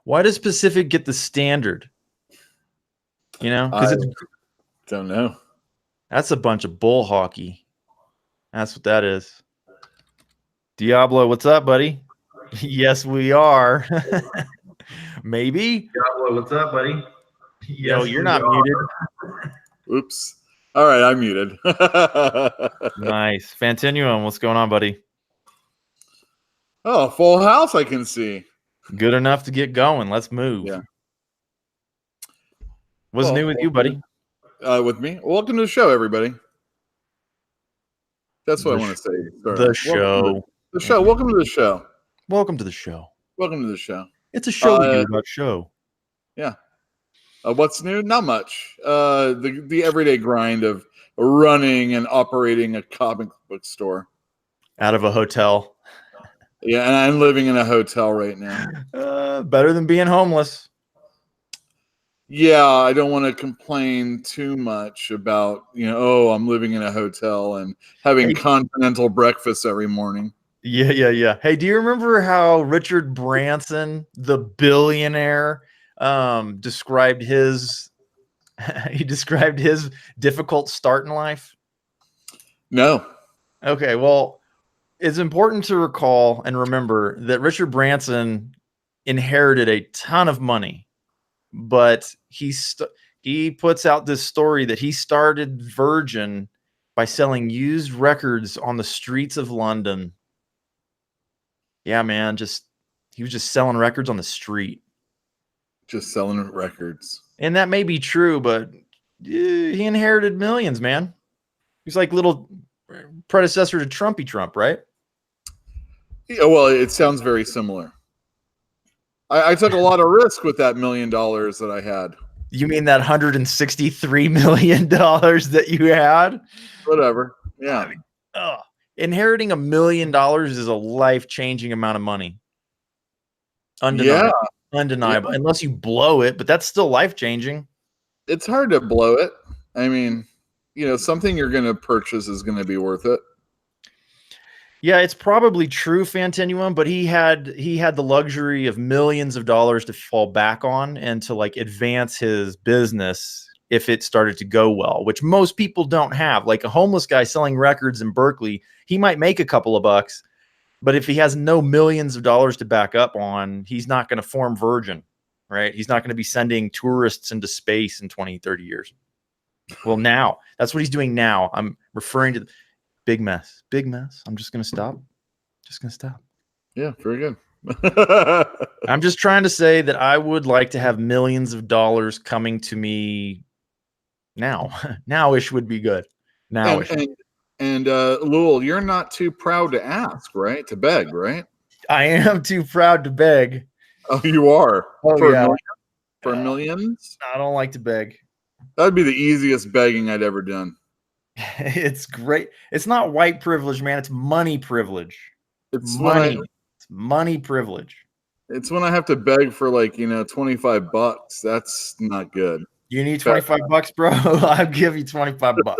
Why does Pacific get the standard? You know, because I it's don't know. that's a bunch of bull hockey. That's what that is. Diablo, what's up, buddy? Yes, we are. Maybe. Diablo, what's up, buddy? Yo, you're not muted. Oops. All right, I'm muted. Nice. Fantinuum, what's going on, buddy? Oh, full house I can see. Good enough to get going. Let's move. Yeah. What's new with you, buddy? With me? Welcome to the show, everybody. That's what I want to say. The show. The show. Welcome to the show. Welcome to the show. Welcome to the show. It's a show we do about show. Yeah. What's new? Not much. The everyday grind of running and operating a comic book store. Out of a hotel. Yeah, and I'm living in a hotel right now. Better than being homeless. Yeah, I don't want to complain too much about, I'm living in a hotel and having continental breakfast every morning. Yeah. Hey, do you remember how Richard Branson, the billionaire, described his difficult start in life? No. Okay, well, it's important to recall and remember that Richard Branson inherited a ton of money, but he puts out this story that he started Virgin by selling used records on the streets of London. Yeah, man, he was just selling records on the street. Just selling records. And that may be true, but he inherited millions, man. He's like little predecessor to Trumpy Trump, right? Yeah, well, it sounds very similar. I took a lot of risk with that $1 million that I had. You mean that $163 million that you had? Whatever. Yeah. I mean, inheriting $1 million is a life-changing amount of money. Undeniable. Yeah. Undeniable. Yeah. Unless you blow it, but that's still life-changing. It's hard to blow it. I mean, something you're going to purchase is going to be worth it. Yeah, it's probably true, Fantinuum, but he had the luxury of millions of dollars to fall back on and to advance his business if it started to go well, which most people don't have. Like a homeless guy selling records in Berkeley, he might make a couple of bucks, but if he has no millions of dollars to back up on, he's not going to form Virgin, right? He's not going to be sending tourists into space in 20, 30 years. Well, now, that's what he's doing now. I'm referring to big mess. I'm just going to stop. Yeah, very good. I'm just trying to say that I would like to have millions of dollars coming to me now. Now-ish would be good. Now-ish. And Lowell, you're not too proud to ask, right? To beg, right? I am too proud to beg. Oh, you are? Oh, yeah. For millions? I don't like to beg. That'd be the easiest begging I'd ever done. It's great. It's not white privilege, man. It's money privilege. It's money. It's money privilege. It's when I have to beg for $25. That's not good. You need $25, bro? I'll give you $25.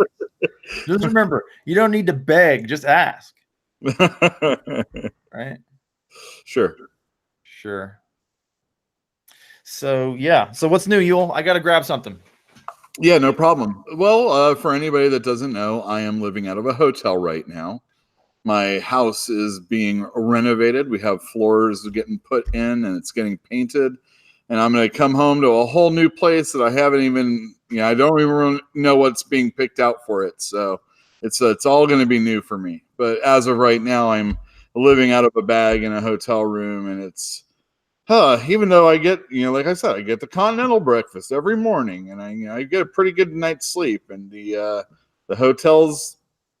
Just remember, you don't need to beg. Just ask. Right? Sure. So, yeah. So what's new, Yule? I got to grab something. Yeah, no problem. Well, for anybody that doesn't know, I am living out of a hotel right now. My house is being renovated. We have floors getting put in and it's getting painted. And I'm going to come home to a whole new place that I haven't even, I don't even know what's being picked out for it. So it's all going to be new for me. But as of right now, I'm living out of a bag in a hotel room, and it's, even though I get, like I said, I get the continental breakfast every morning, and I get a pretty good night's sleep, and the hotels,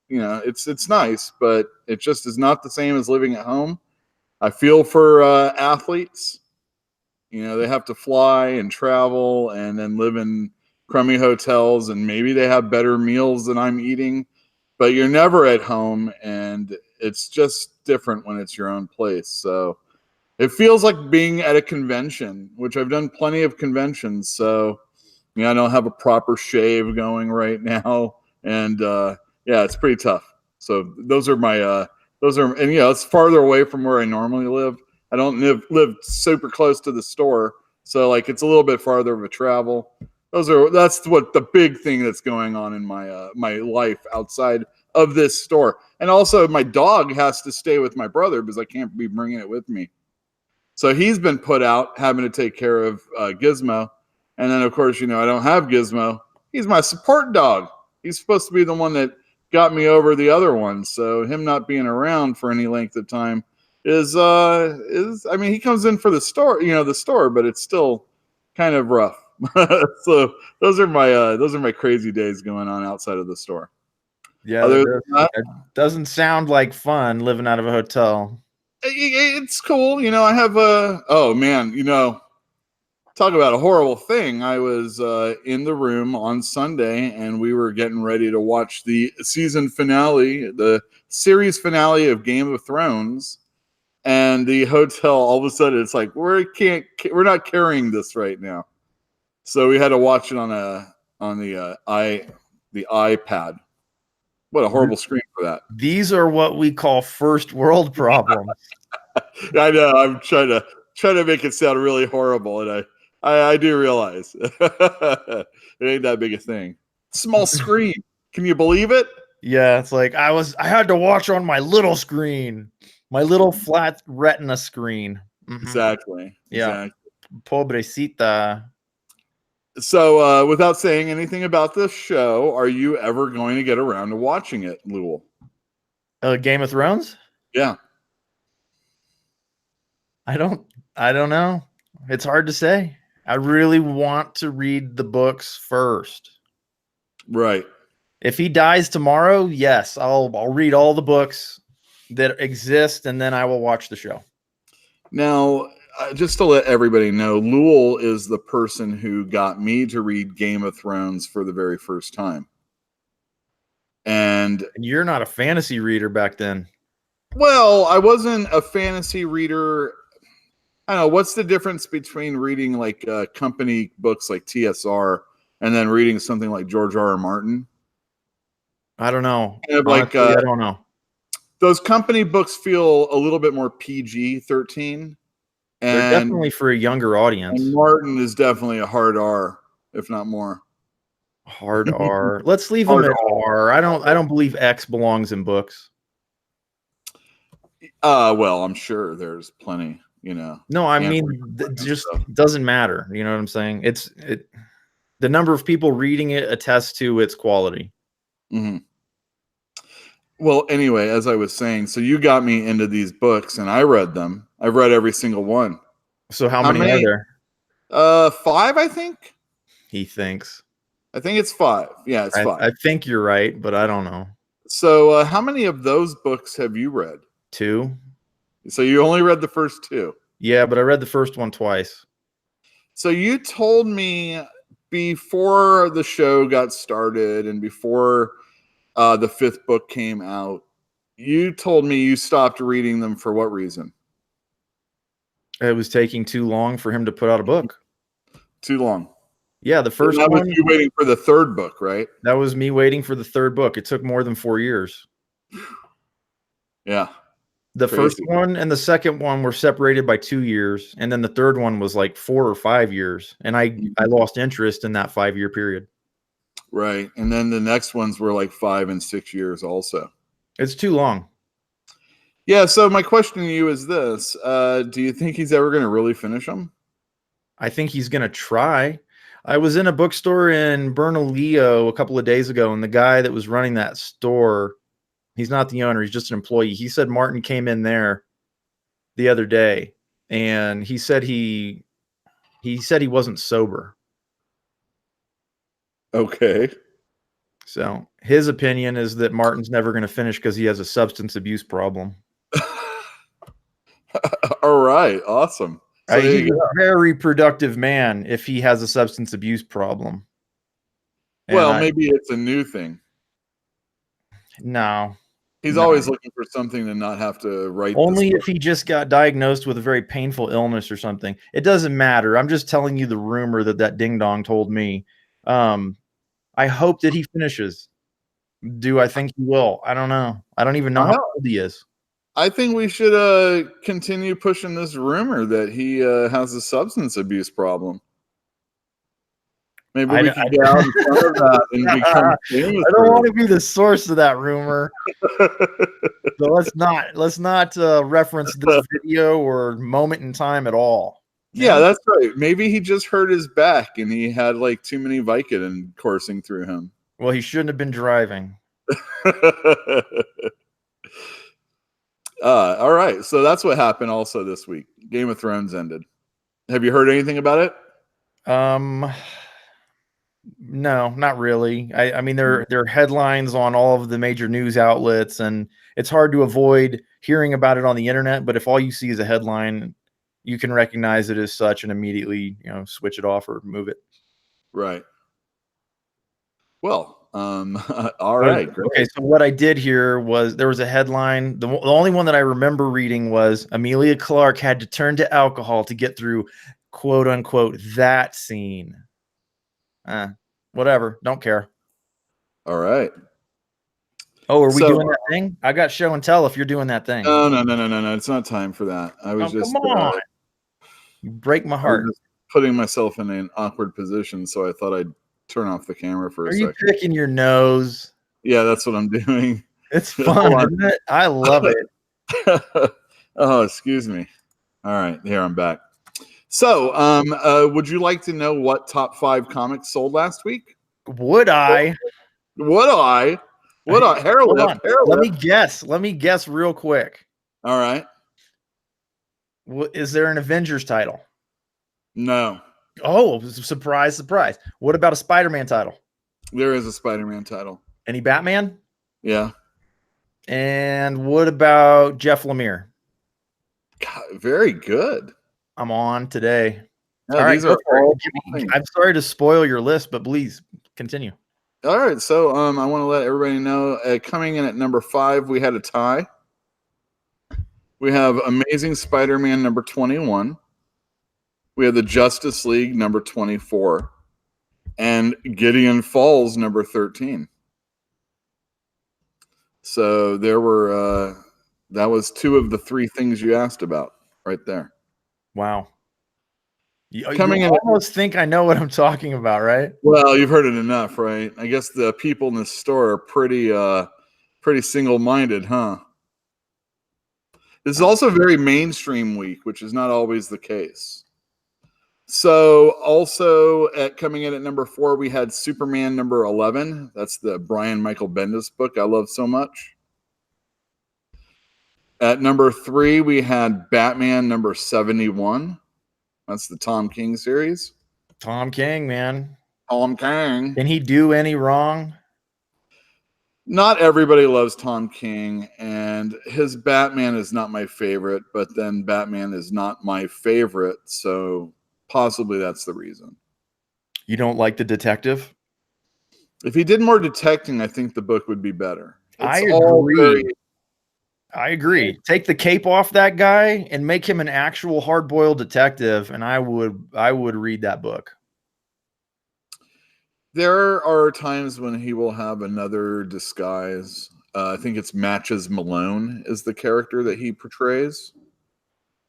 it's nice, but it just is not the same as living at home. I feel for athletes. They have to fly and travel and then live in crummy hotels, and maybe they have better meals than I'm eating, but you're never at home, and it's just different when it's your own place. So it feels like being at a convention, which I've done plenty of conventions. So, I don't have a proper shave going right now. And, it's pretty tough. So those are my, and it's farther away from where I normally live. I don't live super close to the store, so like it's a little bit farther of a travel. That's what the big thing that's going on in my my life outside of this store. And also my dog has to stay with my brother because I can't be bringing it with me. So he's been put out having to take care of Gizmo. And then, of course, I don't have Gizmo. He's my support dog. He's supposed to be the one that got me over the other one. So him not being around for any length of time is I mean, he comes in for the store, the store, but it's still kind of rough. So those are my crazy days going on outside of the store. Yeah, that doesn't sound like fun living out of a hotel. It's cool. I have oh man, talk about a horrible thing. I was in the room on Sunday and we were getting ready to watch the season finale, the series finale of Game of Thrones. And the hotel, all of a sudden, it's like, we're not carrying this right now. So we had to watch it on the iPad. What a horrible screen for that. These are what we call first world problems. I know. I'm trying to make it sound really horrible, and I do realize it ain't that big a thing. Small screen. Can you believe it? Yeah, it's like I had to watch on my little screen, my little flat retina screen. Mm-hmm. Exactly. Yeah. Exactly. Pobrecita. So, without saying anything about this show, are you ever going to get around to watching it, Lewell? Game of Thrones? Yeah. I don't know. It's hard to say. I really want to read the books first. Right. If he dies tomorrow, yes, I'll read all the books that exist, and then I will watch the show. Now, just to let everybody know, Lewell is the person who got me to read Game of Thrones for the very first time. And you're not a fantasy reader back then. Well, I wasn't a fantasy reader. I don't know. What's the difference between reading like company books like TSR and then reading something like George R.R. Martin? I don't know. Honestly, I don't know. Those company books feel a little bit more PG-13. They're definitely for a younger audience. And Martin is definitely a hard R, if not more. Hard R. Let's leave him at R. I don't believe X belongs in books. Well, I'm sure there's plenty, No, I mean, just doesn't matter. You know what I'm saying? The number of people reading it attests to its quality. Mm-hmm. Well, anyway, as I was saying, so you got me into these books, and I read them. I've read every single one. So how many are there? 5, I think. He thinks. I think it's 5. Yeah, it's 5. I think you're right, but I don't know. So how many of those books have you read? 2. So you only read the first 2? Yeah, but I read the first one twice. So you told me before the show got started and before the 5th book came out, you told me you stopped reading them for what reason? It was taking too long for him to put out a book. Too long. Yeah, the first one. That was you waiting for the 3rd book, right? That was me waiting for the 3rd book. It took more than 4 years. Yeah. The first one and the second one were separated by 2 years, and then the 3rd one was like 4 or 5 years, and I lost interest in that 5-year period. Right, and then the next ones were like 5 and 6 years also. It's too long. Yeah, so my question to you is this. Do you think he's ever going to really finish them? I think he's going to try. I was in a bookstore in Bernalillo a couple of days ago, and the guy that was running that store, he's not the owner, he's just an employee. He said Martin came in there the other day, and he said he wasn't sober. Okay. So his opinion is that Martin's never going to finish because he has a substance abuse problem. All right. Awesome. So he's a very productive man if he has a substance abuse problem. Well, maybe it's a new thing. No. He's always looking for something to not have to write. Only if he just got diagnosed with a very painful illness or something. It doesn't matter. I'm just telling you the rumor that ding dong told me. I hope that he finishes. Do I think he will? I don't know. I don't even know how old he is. I think we should continue pushing this rumor that he has a substance abuse problem. Maybe we could get out in front of that and become famous. I don't want to be the source of that rumor. So let's not reference this video or moment in time at all. Yeah, that's right. Maybe he just hurt his back and he had like too many Vicodin coursing through him. Well, he shouldn't have been driving. All right. So that's what happened also this week. Game of Thrones ended. Have you heard anything about it? No, not really. I mean, there are headlines on all of the major news outlets, and it's hard to avoid hearing about it on the internet. But if all you see is a headline, you can recognize it as such and immediately, switch it off or move it. Right. Well, all right. Great. Okay, so what I did here was there was a headline. The only one that I remember reading was Emilia Clarke had to turn to alcohol to get through, quote unquote, that scene. Whatever. Don't care. All right. Oh, are we doing that thing? I got show and tell if you're doing that thing. No. It's not time for that. I was just come on. You break my heart. Putting myself in an awkward position, so I thought I'd turn off the camera for a second. Are you picking your nose? Yeah, that's what I'm doing. It's fun, isn't it? I love it. Oh, excuse me. All right, here I'm back. So, would you like to know what top 5 comics sold last week? Would I? Hairlip. Let me guess real quick. All right. Is there an Avengers title? No. Oh, surprise. What about a Spider-Man title? There is a Spider-Man title. Any Batman? Yeah. And what about Jeff Lemire? God, very good. I'm on today. Yeah, all right, I'm sorry to spoil your list, but please continue. All right, so I want to let everybody know, coming in at number 5, we had a tie. We have Amazing Spider-Man number 21. We have the Justice League number 24. And Gideon Falls number 13. So there were, that was 2 of the 3 things you asked about right there. Wow. You almost think I know what I'm talking about, right? Well, you've heard it enough, right? I guess the people in the store are pretty single-minded, huh? This is also a very mainstream week, which is not always the case. So also coming in at number 4, we had Superman number 11. That's the Brian Michael Bendis book I love so much. At number 3, we had Batman number 71. That's the Tom King series. Tom King, man. Tom King. Can he do any wrong? Not everybody loves Tom King, and his Batman is not my favorite, but then Batman is not my favorite, so possibly that's the reason. You don't like the detective? If he did more detecting, I think the book would be better. I agree. I agree. Take the cape off that guy and make him an actual hard-boiled detective, and I would read that book. There are times when he will have another disguise. I think it's Matches Malone is the character that he portrays.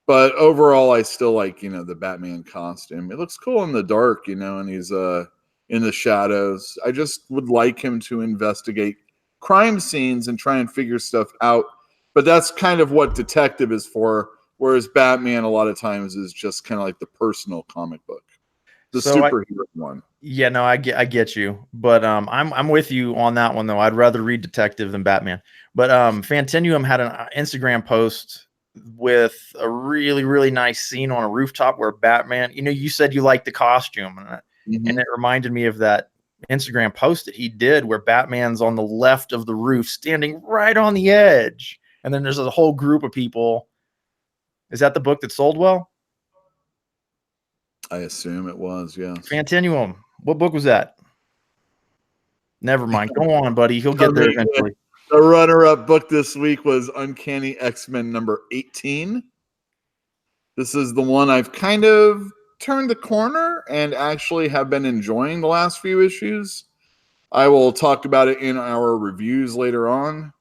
But overall, I still like, the Batman costume. It looks cool in the dark, and he's in the shadows. I just would like him to investigate crime scenes and try and figure stuff out. But that's kind of what detective is for, whereas Batman a lot of times is just kind of like the personal comic book, the superhero one. Yeah, no, I get you, but I'm with you on that one though. I'd rather read detective than Batman. But Fantinuum had an Instagram post with a really, really nice scene on a rooftop where Batman. You said you liked the costume, and it reminded me of that Instagram post that he did where Batman's on the left of the roof, standing right on the edge. And then there's a whole group of people. Is that the book that sold well? I assume it was, yes. Fantinuum. What book was that? Never mind. Go on, buddy. He'll get there eventually. The runner-up book this week was Uncanny X-Men number 18. This is the one I've kind of turned the corner and actually have been enjoying the last few issues. I will talk about it in our reviews later on.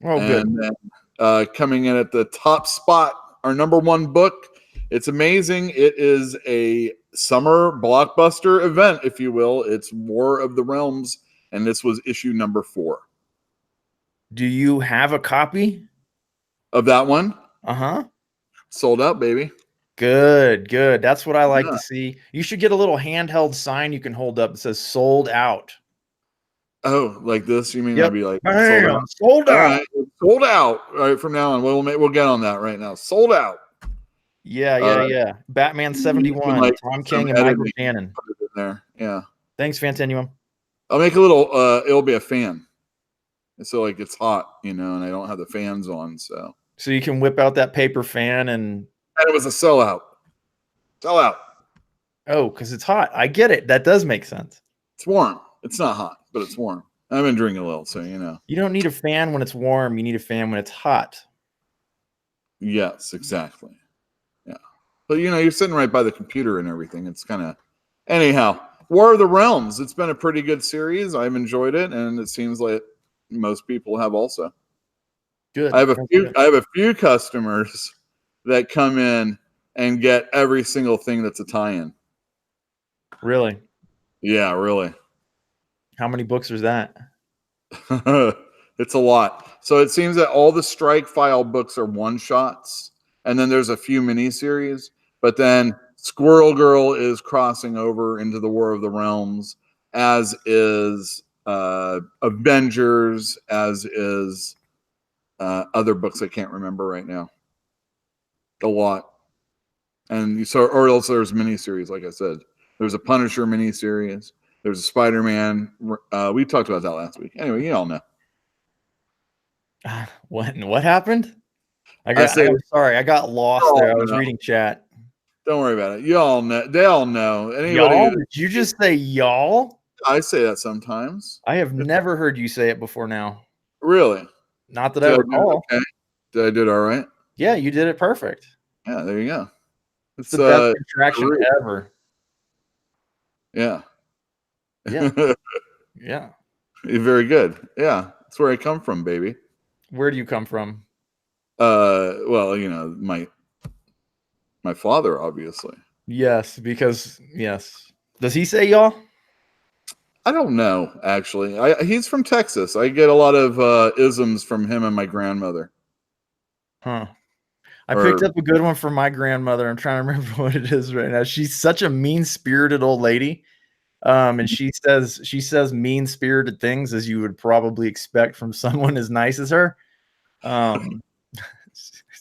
Oh, good. coming in at the top spot, our number one book. It's amazing. It is a summer blockbuster event, if you will. It's War of the Realms, and this was issue number 4. Do you have a copy Of that one? Uh-huh. Sold out, baby. Good. That's what I like Yeah. to see. You should get a little handheld sign you can hold up that says sold out. Oh, like this? You mean Yep. I'd be like, Bam, sold out? sold All out. right, sold out. All right, from now on, we'll get on that right now. Sold out. Yeah. Batman 71, like Tom some King and Michael editing, Shannon. put it in there. Yeah. Thanks, Fantinuum. I'll make a little, it'll be a fan. So like it's hot, and I don't have the fans on, so you can whip out that paper fan and it was a sellout. Sellout. oh, because it's hot. I get it. That does make sense. It's warm. It's not hot, but it's warm. I've been drinking a little, so You don't need a fan when it's warm. You need a fan when it's hot. Yes, exactly. Yeah. But you're sitting right by the computer and everything. It's kind of anyhow. War of the Realms. It's been a pretty good series. I've enjoyed it, and it seems like most people have also. Good. I have a few customers that come in and get every single thing that's a tie-in. Really? Yeah, really. How many books is that? It's a lot. So it seems that all the Strike File books are one-shots, and then there's a few miniseries. But then Squirrel Girl is crossing over into the War of the Realms, as is Avengers, as is other books I can't remember right now. A lot. And so, or else there's miniseries, like I said. There's a Punisher miniseries. There's a Spider-Man. We talked about that last week. Anyway, you all know. What happened? I'm sorry, I got lost there. I was reading chat. Don't worry about it. You all know. They all know. Y'all? Did you just say y'all? I say that sometimes. I have never heard you say it before now. Really? Not that I recall. Okay. Did I do it all right? Yeah, you did it perfect. Yeah, there you go. It's the best contraction ever. Yeah. Yeah. Very good. Yeah. That's where I come from, baby. Where do you come from? Well, my father, obviously. Yes, because yes. Does he say y'all? I don't know, actually. He's from Texas. I get a lot of isms from him and my grandmother. Huh. I picked up a good one from my grandmother. I'm trying to remember what it is right now. She's such a mean-spirited old lady. And she says mean-spirited things as you would probably expect from someone as nice as her.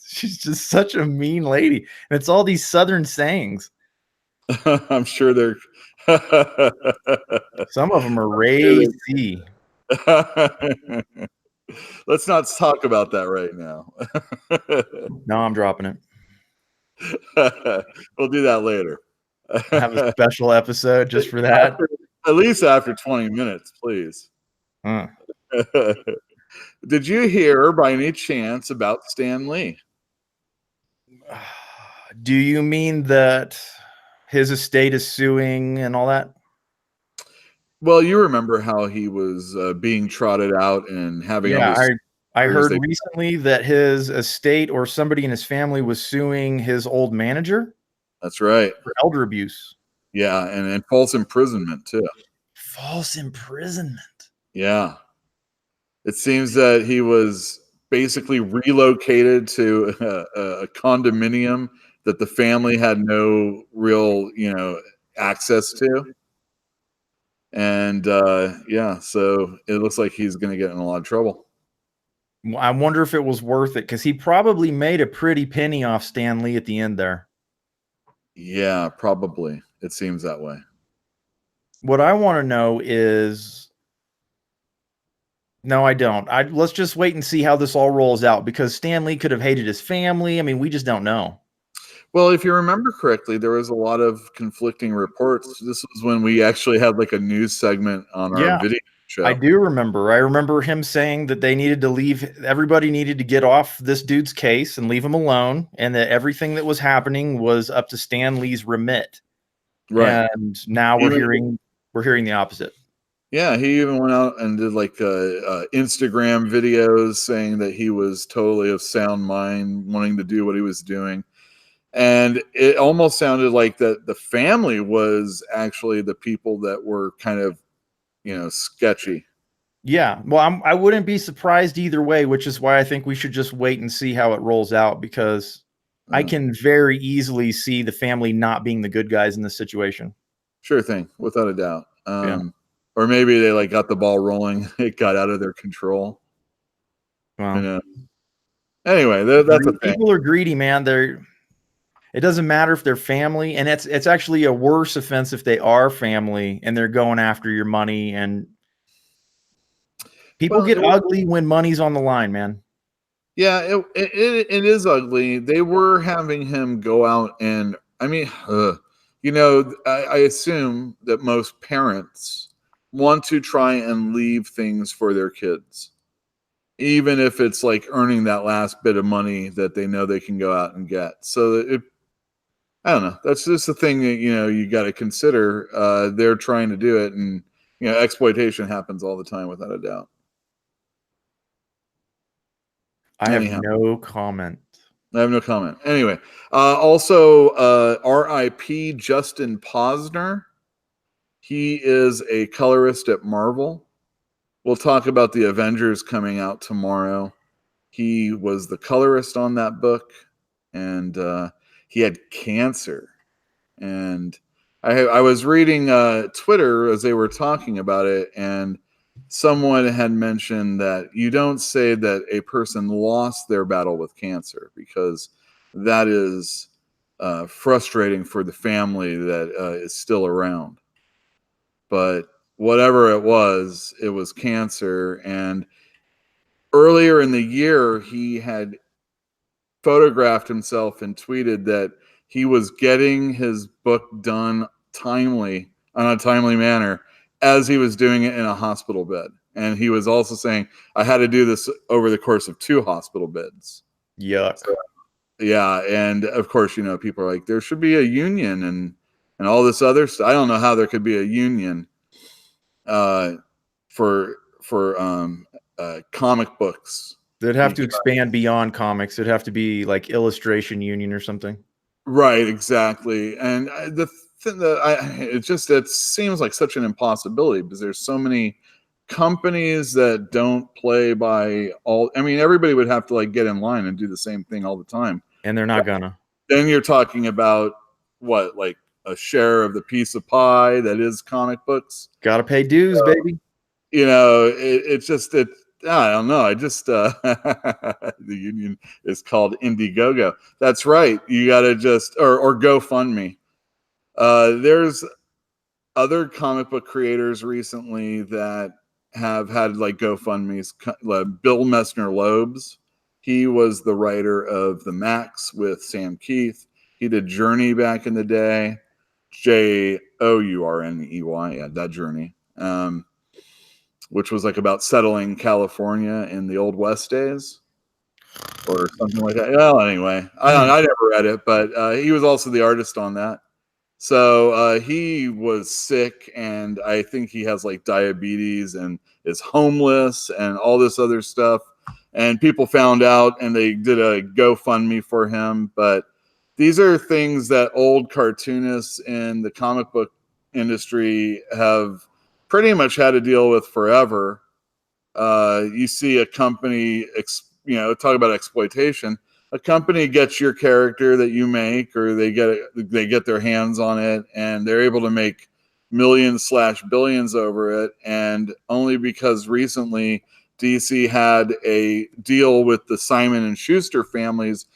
She's just such a mean lady. And it's all these Southern sayings. I'm sure they're some of them are racy. Let's not talk about that right now. No, I'm dropping it. We'll do that later. Have a special episode just for that. At least after 20 minutes, please. Huh. Did you hear by any chance about Stan Lee? Do you mean that his estate is suing and all that? Well, you remember how he was being trotted out and having. Yeah, I heard recently that his estate or somebody in his family was suing his old manager. That's right. For elder abuse. Yeah, and false imprisonment too. False imprisonment. Yeah. It seems that he was basically relocated to a condominium that the family had no real, access to. And yeah, so it looks like he's going to get in a lot of trouble. I wonder if it was worth it, because he probably made a pretty penny off Stan Lee at the end there. Yeah, probably. It seems that way. What I want to know is... No, I don't. Let's just wait and see how this all rolls out, because Stan Lee could have hated his family. I mean, we just don't know. Well, if you remember correctly, there was a lot of conflicting reports. This was when we actually had like a news segment on our video show. I do remember. I remember him saying that they needed to leave. Everybody needed to get off this dude's case and leave him alone, and that everything that was happening was up to Stan Lee's remit. Right. And now we're hearing the opposite. Yeah, he even went out and did like Instagram videos saying that he was totally of sound mind, wanting to do what he was doing. And it almost sounded like that the family was actually the people that were kind of, sketchy. Yeah, well, I wouldn't be surprised either way, which is why I think we should just wait and see how it rolls out, because I Uh, can very easily see the family not being the good guys in this situation. sure thing, without a doubt. Yeah. Or maybe they like got the ball rolling, it got out of their control. You Well, know. Anyway, that's a thing. people are greedy, man. It doesn't matter if they're family, and it's actually a worse offense if they are family and they're going after your money. And people get Well, ugly when money's on the line, man. yeah, it is ugly. They were having him go out and, I mean, I assume that most parents want to try and leave things for their kids, even if it's like earning that last bit of money that they know they can go out and get. So I don't know. That's just the thing that you got to consider. They're trying to do it, and exploitation happens all the time, without a doubt. I have Anyhow. no comment. I have no comment. Anyway, also, R.I.P. Justin Posner. He is a colorist at Marvel. We'll talk about the Avengers coming out tomorrow. He was the colorist on that book, and he had cancer. And I was reading Twitter as they were talking about it, and someone had mentioned that you don't say that a person lost their battle with cancer, because that is frustrating for the family that is still around. But whatever it was cancer. And earlier in the year, he had photographed himself and tweeted that he was getting his book done on a timely manner, as he was doing it in a hospital bed. And he was also saying, I had to do this over the course of 2 hospital beds. Yuck. So, yeah. And of course, people are like, there should be a union and all this other stuff. I don't know how there could be a union uh, for comic books. They'd have to expand beyond comics. It'd have to be like illustration union or something. Right, exactly. And the thing it seems like such an impossibility, because there's so many companies that don't play by all. I mean, everybody would have to like get in line and do the same thing all the time. And they're not gonna. Then you're talking about what, like a share of the piece of pie that is comic books. Gotta pay dues, baby. It's just it. I don't know. I just the union is called Indiegogo. That's right. You got to just or GoFundMe. There's other comic book creators recently that have had like GoFundMe's. Bill Messner-Loebs. He was the writer of The Max with Sam Keith. He did Journey back in the day. Journey. Yeah, that Journey. Which was like about settling California in the Old West days or something like that. Well, anyway, I never read it, but he was also the artist on that. So he was sick, and I think he has like diabetes and is homeless and all this other stuff. And people found out, and they did a GoFundMe for him. But these are things that old cartoonists in the comic book industry have pretty much had to deal with forever. You see a company, talk about exploitation. A company gets your character that you make, or they get their hands on it, and they're able to make millions/billions over it. And only because recently DC had a deal with the Simon and Schuster families,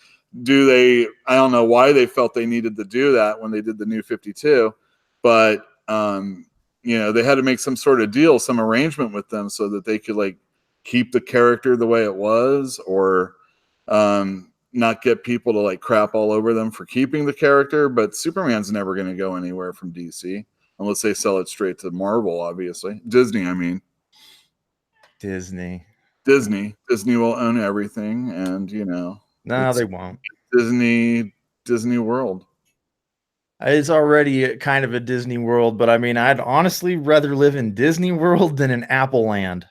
I don't know why they felt they needed to do that when they did the New 52, but they had to make some sort of deal, some arrangement with them, so that they could like keep the character the way it was, or not get people to like crap all over them for keeping the character. But Superman's never going to go anywhere from DC unless they sell it straight to Marvel, obviously. Disney, I mean. Disney. Disney will own everything, and No, they won't. Disney World. It's already kind of a Disney World, but I mean, I'd honestly rather live in Disney World than in Apple Land.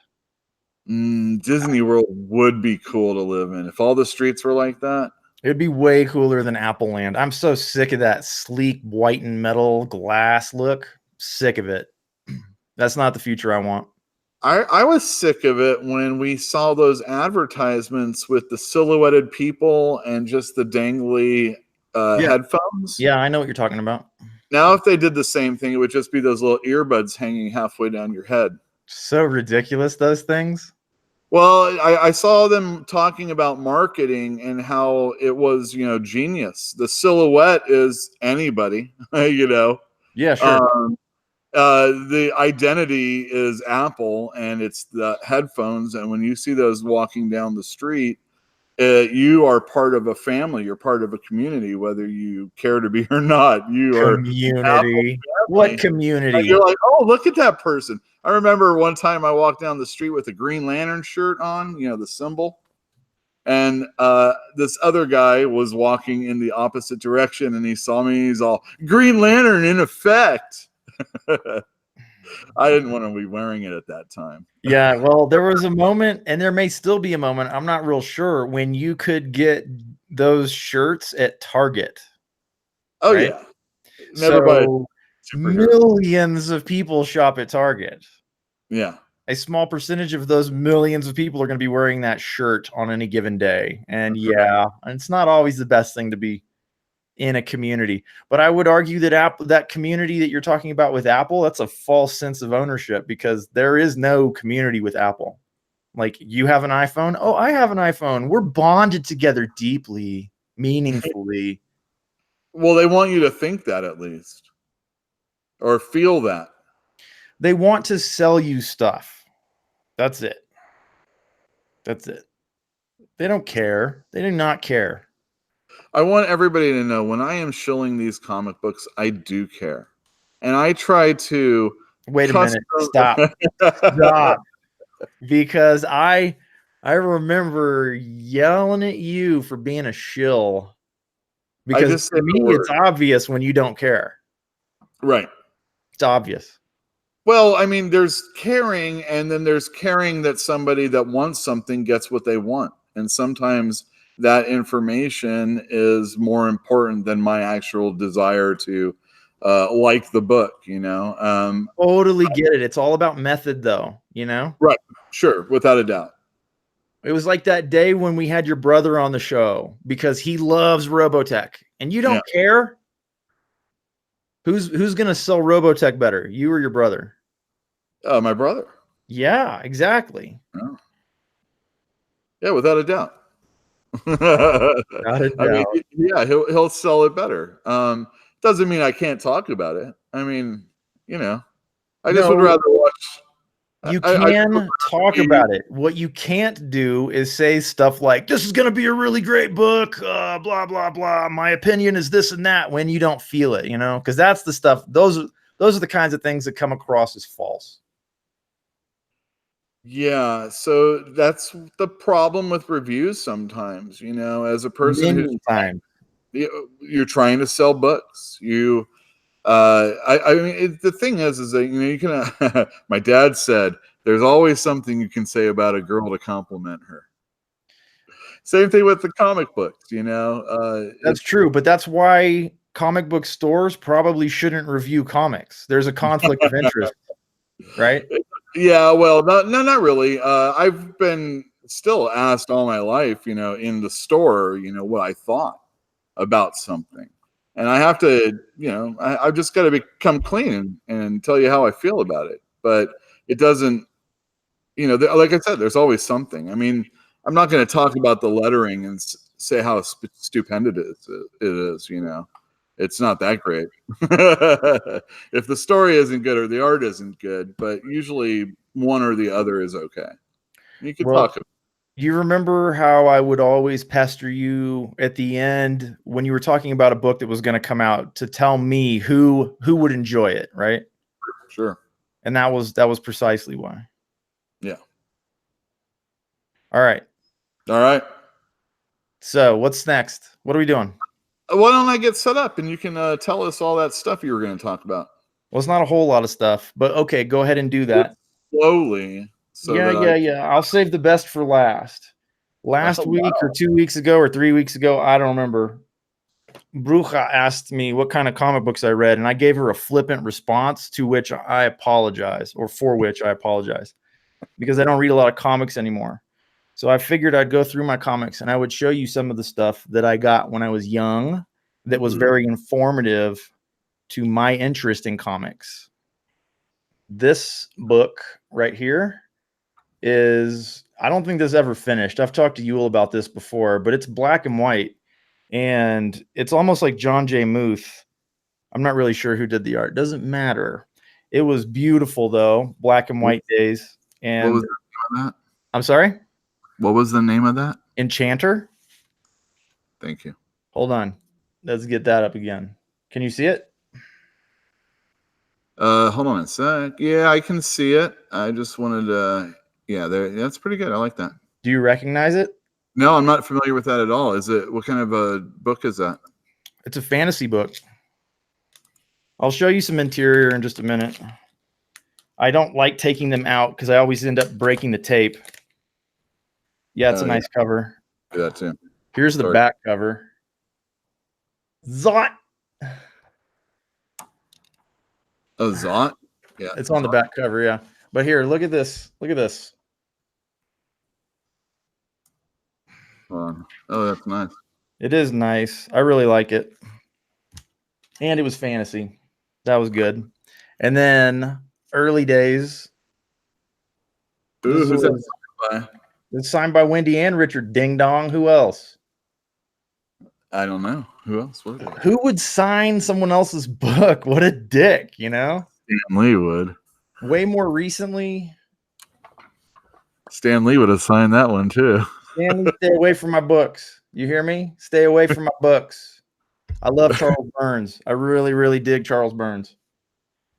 Disney World would be cool to live in if all the streets were like that. It'd be way cooler than Apple Land. I'm so sick of that sleek white and metal glass look. Sick of it. That's not the future I want. I was sick of it when we saw those advertisements with the silhouetted people and just the dangly Yeah. headphones. Yeah, I know what you're talking about. Now, if they did the same thing, it would just be those little earbuds hanging halfway down your head. So ridiculous, those things. Well, I saw them talking about marketing and how it was, genius. The silhouette is anybody, Yeah, sure. Um, the identity is Apple, and it's the headphones. And when you see those walking down the street, you are part of a family. You're part of a community, whether you care to be or not. You are Community. What community? You're like, oh, look at that person. I remember one time I walked down the street with a Green Lantern shirt on, the symbol. And this other guy was walking in the opposite direction, and he saw me. He's all, Green Lantern in effect. I didn't want to be wearing it at that time. Yeah, well, there was a moment, and there may still be a moment, I'm not real sure, when you could get those shirts at Target. Oh, right? yeah. Never buy a So superhero. millions of people shop at Target. Yeah. A small percentage of those millions of people are going to be wearing that shirt on any given day. And yeah, it's not always the best thing to be in a community. But I would argue that that community that you're talking about with Apple, that's a false sense of ownership, because there is no community with Apple. Like, you have an iPhone. Oh, I have an iPhone. We're bonded together deeply, meaningfully. Well, they want you to think that, at least, or feel that. They want to sell you stuff. That's it. That's it. They don't care. They do not care. I want everybody to know, when I am shilling these comic books, I do care. And I try to Wait a minute. Stop. Stop. Because I remember yelling at you for being a shill. Because for me, it's obvious when you don't care. Right. It's obvious. Well, I mean, there's caring, and then there's caring that somebody that wants something gets what they want. And sometimes that information is more important than my actual desire to like the book, Totally get it. It's all about method, though, Right. Sure. Without a doubt. It was like that day when we had your brother on the show because he loves Robotech and you don't care. Who's going to sell Robotech better, you or your brother? My brother. Yeah, exactly. Oh. Yeah, without a doubt. Without a doubt. I mean, yeah, he'll sell it better. Doesn't mean I can't talk about it. I mean, I just would rather watch. You can talk about it. What you can't do is say stuff like, this is going to be a really great book, blah, blah, blah. My opinion is this and that, when you don't feel it, because that's the stuff. Those are the kinds of things that come across as false. Yeah, so that's the problem with reviews sometimes, as a person you're trying to sell books. I mean, the thing is that, you can, my dad said, there's always something you can say about a girl to compliment her. Same thing with the comic books, That's true, but that's why comic book stores probably shouldn't review comics. There's a conflict of interest, right? Yeah, well, not really. I've been still asked all my life, in the store, what I thought about something. And I have to, I've just got to become clean and tell you how I feel about it. But it doesn't, like I said, there's always something. I mean, I'm not going to talk about the lettering and say how stupendous it is, It's not that great. If the story isn't good or the art isn't good, but usually one or the other is okay. You can talk about it. You remember how I would always pester you at the end when you were talking about a book that was going to come out to tell me who would enjoy it, right? Sure. And that was precisely why. Yeah. All right. All right. So what's next? What are we doing? Why don't I get set up and you can tell us all that stuff you were going to talk about? Well, it's not a whole lot of stuff, but okay, go ahead and do that. Slowly, so that Yeah. I'll save the best for last. Last week or 2 weeks ago or 3 weeks ago, I don't remember. Bruja asked me what kind of comic books I read, and I gave her a flippant response to which I apologize, or for which I apologize, because I don't read a lot of comics anymore. So I figured I'd go through my comics and I would show you some of the stuff that I got when I was young that was very informative to my interest in comics. This book right here is, I don't think this ever finished. I've talked to Yule about this before, but it's black and white. And it's almost like John J. Muth. I'm not really sure who did the art. Doesn't matter. It was beautiful, though. Black and white days. And what was the name of that? I'm sorry? What was the name of that? Enchanter? Thank you. Hold on. Let's get that up again. Can you see it? Hold on a sec. Yeah, I can see it. I just wanted to. Yeah, there. That's pretty good. I like that. Do you recognize it? No, I'm not familiar with that at all. Is it? What kind of a book is that? It's a fantasy book. I'll show you some interior in just a minute. I don't like taking them out because I always end up breaking the tape. Yeah, it's a nice cover. Do that too. Here's the back cover. Zot. Oh, Zot? Yeah. It's on the back cover, yeah. But here, look at this. Look at this. Oh, that's nice. It is nice. I really like it. And it was fantasy. That was good. And then early days. Ooh, who's that signed by? It's signed by Wendy and Richard. Ding dong. Who else? I don't know. Who else would it? Who would sign someone else's book? What a dick, you know? Stan Lee would. Way more recently. Stan Lee would have signed that one too. Stan Lee, stay away from my books. You hear me? Stay away from my books. I love Charles Burns. I really, really dig Charles Burns.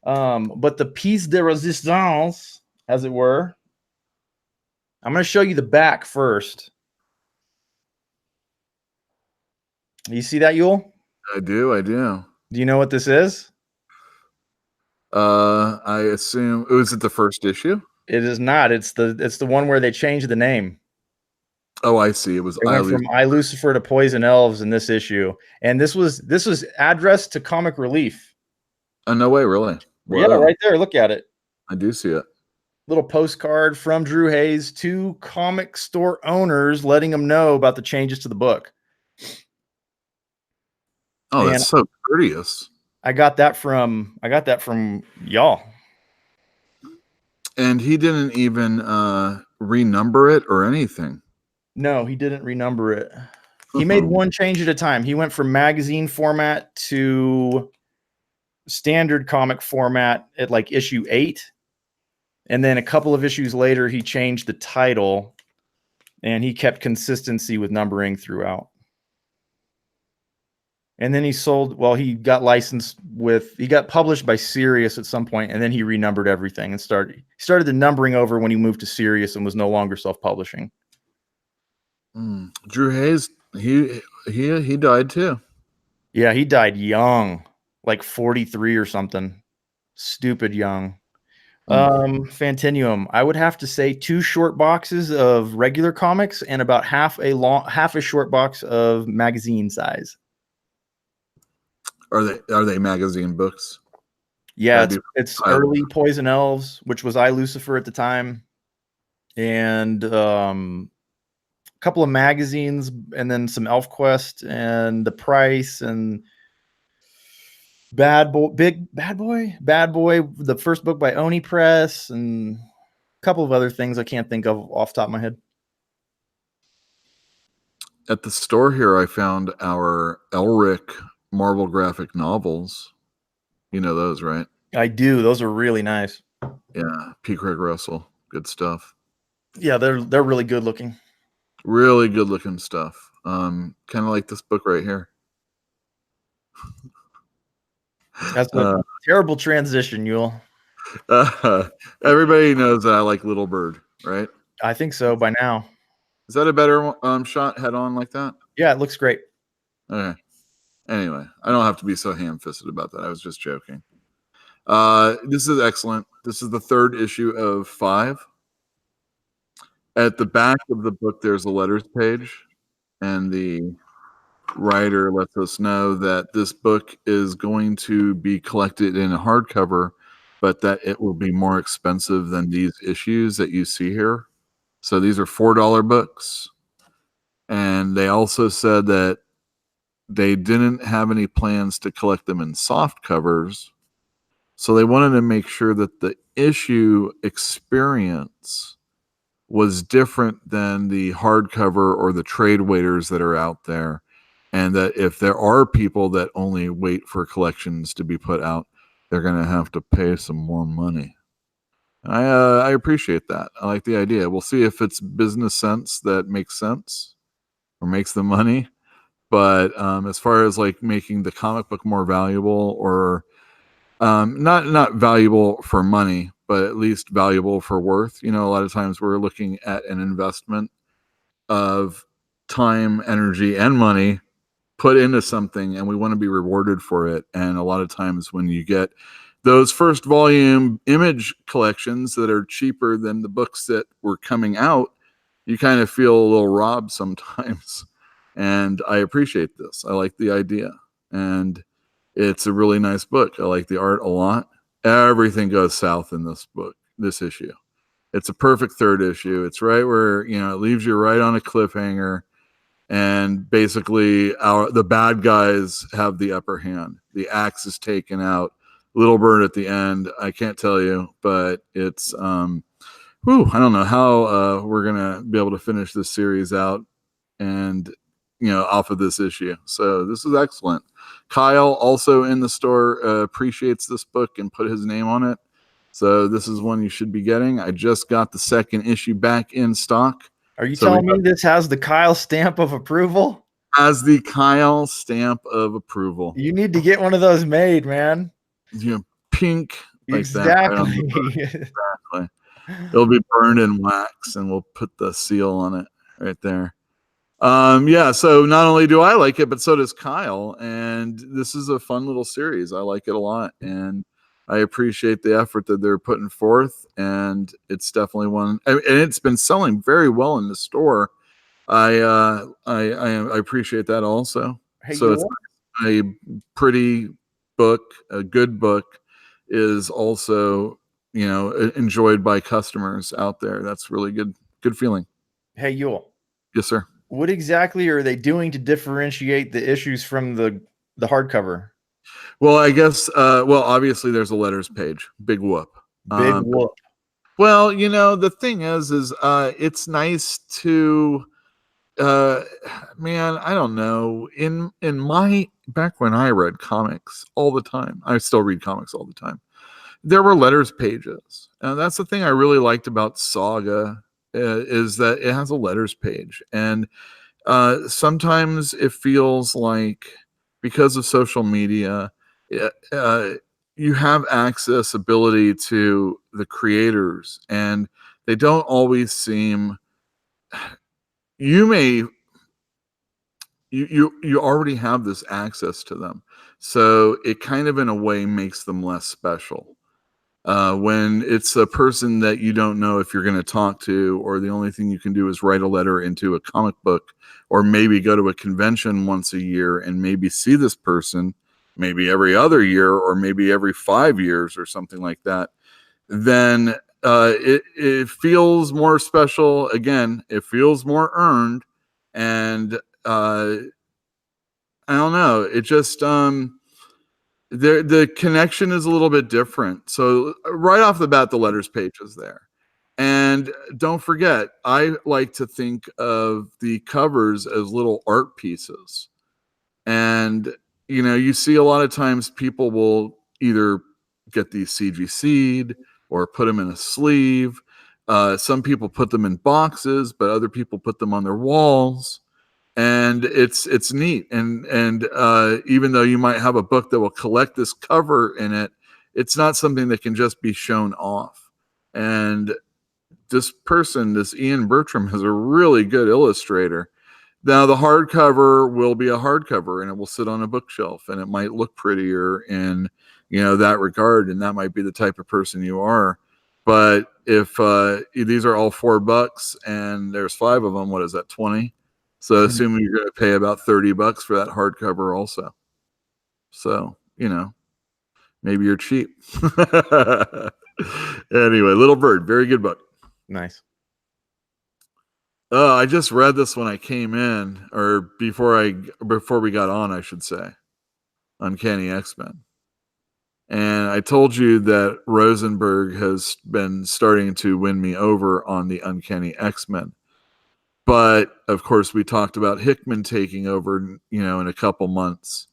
But the piece de resistance, as it were, I'm going to show you the back first. You see that, Yule? I do. Do you know what this is? I assume. Oh, is it the first issue? It is not. It's the one where they changed the name. Oh, I see. It was from I Lucifer to Poison Elves in this issue, and this was addressed to Comic Relief. Oh, no way, really? Whoa. Yeah, right there. Look at it. I do see it. Little postcard from Drew Hayes to comic store owners, letting them know about the changes to the book. Oh, and that's so courteous. I got that from y'all. And he didn't even renumber it or anything. No, he didn't renumber it. He made one change at a time. He went from magazine format to standard comic format at like issue 8. And then a couple of issues later, he changed the title and he kept consistency with numbering throughout. And then he he got licensed he got published by Sirius at some point, and then he renumbered everything and started the numbering over when he moved to Sirius and was no longer self-publishing. Drew Hayes, he died too. Yeah, he died young, like 43 or something. Stupid young. Fantinuum. I would have to say 2 short boxes of regular comics and about half a short box of magazine size. Are they magazine books? Yeah, it's early Poison Elves, which was I Lucifer at the time, and a couple of magazines, and then some ElfQuest and The Price and Bad Boy, the first book by Oni Press, and a couple of other things I can't think of off the top of my head. At the store here, I found our Elric Marvel graphic novels. You know those, right? I do. Those are really nice. Yeah, P. Craig Russell. Good stuff. Yeah, they're really good looking. Really good looking stuff. Kind of like this book right here. That's a terrible transition, Yule. Everybody knows that I like Little Bird, right? I think so by now. Is that a better shot head on like that? Yeah, it looks great. Okay. Anyway, I don't have to be so ham-fisted about that. I was just joking. This is excellent. This is the third issue of 5. At the back of the book, there's a letters page, and the writer lets us know that this book is going to be collected in a hardcover, but that it will be more expensive than these issues that you see here. So these are $4 books. And they also said that they didn't have any plans to collect them in soft covers. So they wanted to make sure that the issue experience was different than the hardcover or the trade waiters that are out there. And that if there are people that only wait for collections to be put out, they're going to have to pay some more money. I appreciate that. I like the idea. We'll see if it's business sense that makes sense or makes the money. But as far as like making the comic book more valuable, or not valuable for money, but at least valuable for worth. A lot of times we're looking at an investment of time, energy, and money put into something, and we want to be rewarded for it. And a lot of times when you get those first volume image collections that are cheaper than the books that were coming out, you kind of feel a little robbed sometimes. And I appreciate this. I like the idea. And it's a really nice book. I like the art a lot. Everything goes south in this book, this issue. It's a perfect third issue. It's right where, it leaves you right on a cliffhanger. And basically the bad guys have the upper hand. The axe is taken out. Little bird at the end. I can't tell you, but it's, I don't know how we're going to be able to finish this series out and, off of this issue. So this is excellent. Kyle, also in the store, appreciates this book and put his name on it. So this is one you should be getting. I just got the second issue back in stock. Are you telling me this has the Kyle stamp of approval? Has the Kyle stamp of approval. You need to get one of those made, man. Pink. Like exactly. That. Exactly. It'll be burned in wax, and we'll put the seal on it right there. So not only do I like it, but so does Kyle. And this is a fun little series. I like it a lot. And I appreciate the effort that they're putting forth. And it's definitely one, and it's been selling very well in the store. I appreciate that also. Hey, so it's a pretty book, a good book is also, enjoyed by customers out there. That's really good feeling. Hey, Yule. Yes, sir. What exactly are they doing to differentiate the issues from the hardcover? Well, I guess, obviously there's a letters page. Big whoop. Big whoop. Well, the thing is it's nice to, man, I don't know. In back when I read comics all the time, I still read comics all the time. There were letters pages. And that's the thing I really liked about Saga, is that it has a letters page. And sometimes it feels like, because of social media, you have accessibility to the creators, and they don't always seem, you already have this access to them, so it kind of in a way makes them less special. When it's a person that you don't know if you're going to talk to, or the only thing you can do is write a letter into a comic book, or maybe go to a convention once a year and maybe see this person maybe every other year, or maybe every 5 years or something like that, then it feels more special. Again, it feels more earned. And I don't know, it just the connection is a little bit different. So right off the bat, the letters page is there. And don't forget, I like to think of the covers as little art pieces. And, you see a lot of times people will either get these CGC'd or put them in a sleeve. Some people put them in boxes, but other people put them on their walls. And it's neat. And even though you might have a book that will collect this cover in it, it's not something that can just be shown off. And this person, this Ian Bertram, is a really good illustrator. Now the hardcover will be a hardcover, and it will sit on a bookshelf, and it might look prettier in that regard, and that might be the type of person you are. But if these are all $4 and there's 5 of them, what is that, 20? So assuming you're going to pay about $30 for that hardcover also. So maybe you're cheap. Anyway, Little Bird, very good book. Nice. I just read this when I came in, or before we got on, I should say. Uncanny X-Men. And I told you that Rosenberg has been starting to win me over on the Uncanny X-Men. But of course, we talked about Hickman taking over, in a couple months,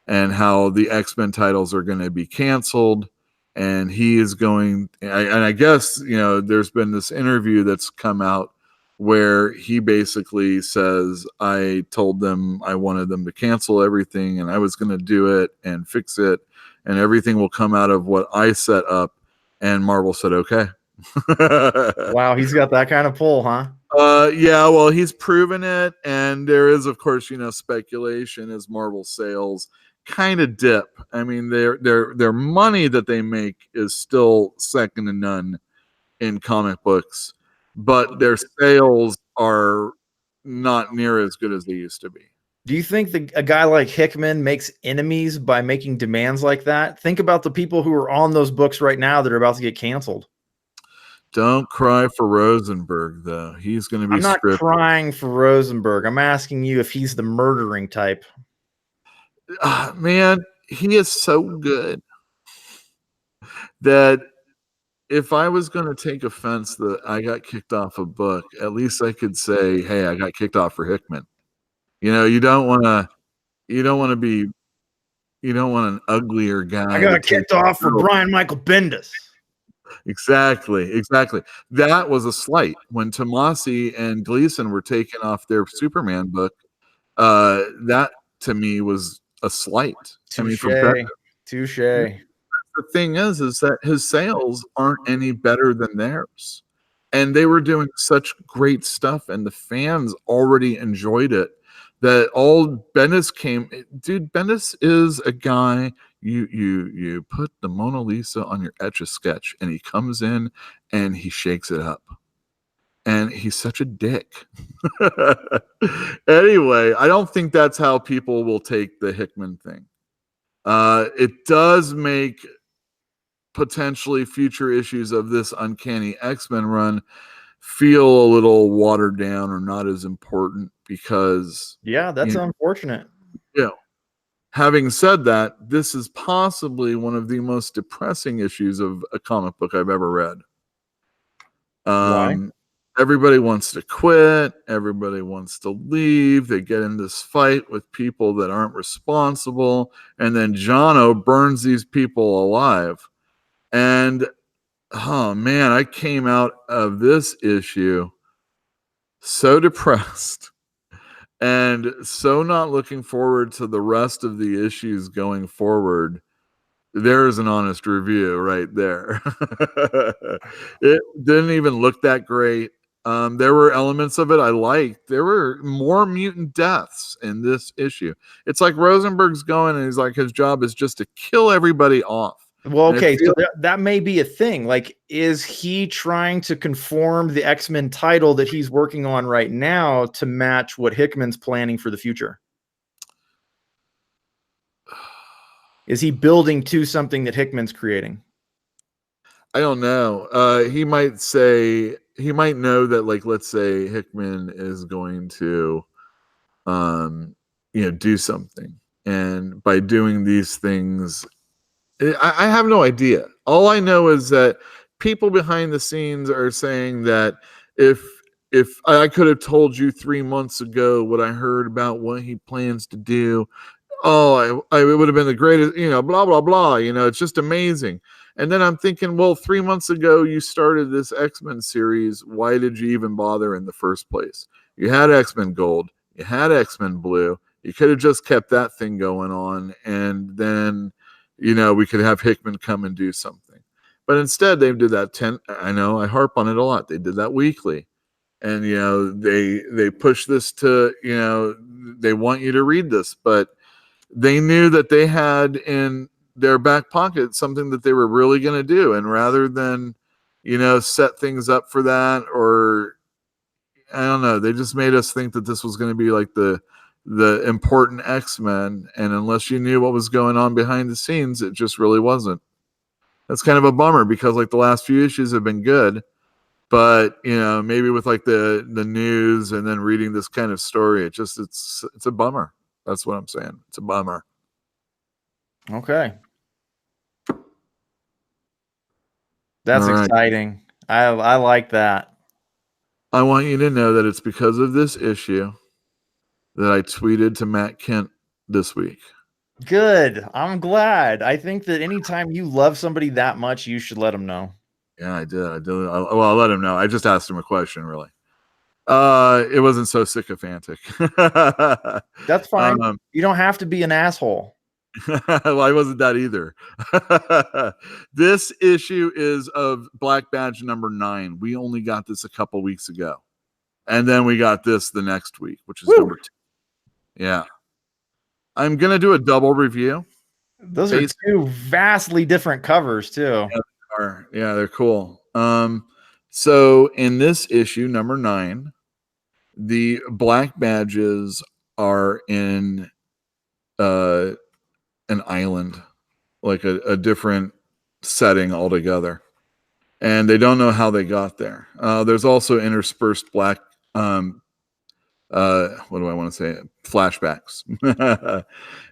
and how the X-Men titles are going to be canceled. And he is going, and I guess, there's been this interview that's come out where he basically says, I told them I wanted them to cancel everything and I was going to do it and fix it, and everything will come out of what I set up. And Marvel said, okay. Wow, he's got that kind of pull, huh? Yeah, well, he's proven it. And there is, of course, speculation as Marvel sales kind of dip. I mean, their money that they make is still second to none in comic books, but their sales are not near as good as they used to be. Do you think a guy like Hickman makes enemies by making demands like that? Think about the people who are on those books right now that are about to get canceled. Don't cry for Rosenberg, though. He's going to be I'm not scripted. crying for Rosenberg. I'm asking you if he's the murdering type. Man, he is so good that if I was going to take offense that I got kicked off a book, at least I could say, hey, I got kicked off for Hickman. You don't want an uglier guy. I got kicked off for Brian Michael Bendis. Exactly. That was a slight. When Tomasi and Gleason were taken off their Superman book, that to me was a slight. Touche. The thing is that his sales aren't any better than theirs. And they were doing such great stuff, and the fans already enjoyed it, that all Bendis came. Dude, Bendis is a guy, you put the Mona Lisa on your Etch-a-Sketch, and he comes in and he shakes it up. And he's such a dick. Anyway, I don't think that's how people will take the Hickman thing. It does make potentially future issues of this Uncanny X-Men run feel a little watered down or not as important, because that's unfortunate. Having said that, this is possibly one of the most depressing issues of a comic book I've ever read. Why? Everybody wants to quit. Everybody wants to leave. They get in this fight with people that aren't responsible. And then Jono burns these people alive. And, oh man, I came out of this issue so depressed and so not looking forward to the rest of the issues going forward. There's an honest review right there. It didn't even look that great. There were elements of it I liked. There were more mutant deaths in this issue. It's like Rosenberg's going and he's like, his job is just to kill everybody off. Well, okay, so that may be a thing. Like, is he trying to conform the X-Men title that he's working on right now to match what Hickman's planning for the future? Is he building to something that Hickman's creating? I don't know. He might know that, like, let's say Hickman is going to, do something. And by doing these things, I have no idea. All I know is that people behind the scenes are saying that if I could have told you 3 months ago what I heard about what he plans to do, it would have been the greatest, blah, blah, blah. It's just amazing. And then I'm thinking, well, 3 months ago, you started this X-Men series. Why did you even bother in the first place? You had X-Men Gold. You had X-Men Blue. You could have just kept that thing going on. And then, we could have Hickman come and do something. But instead, they did that I know I harp on it a lot. They did that weekly. and they push this to, they want you to read this, but they knew that they had in their back pocket something that they were really going to do, and rather than set things up for that, or I don't know, they just made us think that this was going to be like the important X-Men, and unless you knew what was going on behind the scenes, it just really wasn't. That's kind of a bummer, because like the last few issues have been good, but maybe with like the news and then reading this kind of story, it's a bummer. That's what I'm saying. It's a bummer. Okay. That's All right. exciting. I like that. I want you to know that it's because of this issue that I tweeted to Matt Kent this week. Good. I'm glad. I think that anytime you love somebody that much, you should let them know. Yeah, I did. I'll let him know. I just asked him a question, really. It wasn't so sycophantic. That's fine. You don't have to be an asshole. Well, I wasn't that either. This issue is of Black Badge number 9. We only got this a couple weeks ago, and then we got this the next week, which is number 10. Yeah, I'm gonna do a double review. Those are two vastly different covers too. Yeah, they're cool. So in this issue, number 9, the Black Badges are in an island, like a different setting altogether, and they don't know how they got there. There's also interspersed black what do I want to say, flashbacks.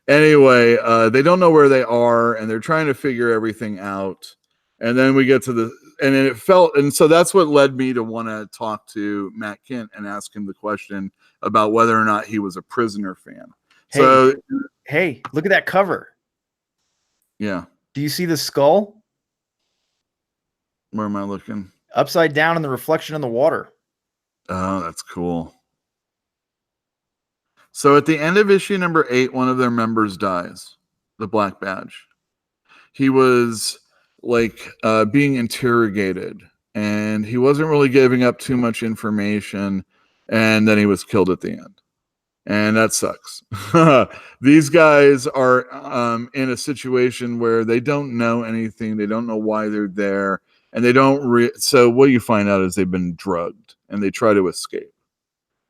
Anyway, they don't know where they are, and they're trying to figure everything out. And then we get to and so that's what led me to want to talk to Matt Kent and ask him the question about whether or not he was a Prisoner fan. Hey, look at that cover. Yeah. Do you see the skull? Where am I looking? Upside down in the reflection in the water. Oh, that's cool. So at the end of issue number 8, one of their members dies, the Black Badge. He was like being interrogated, and he wasn't really giving up too much information, and then he was killed at the end. And that sucks. These guys are in a situation where they don't know anything. They don't know why they're there. And they don't so what you find out is they've been drugged, and they try to escape.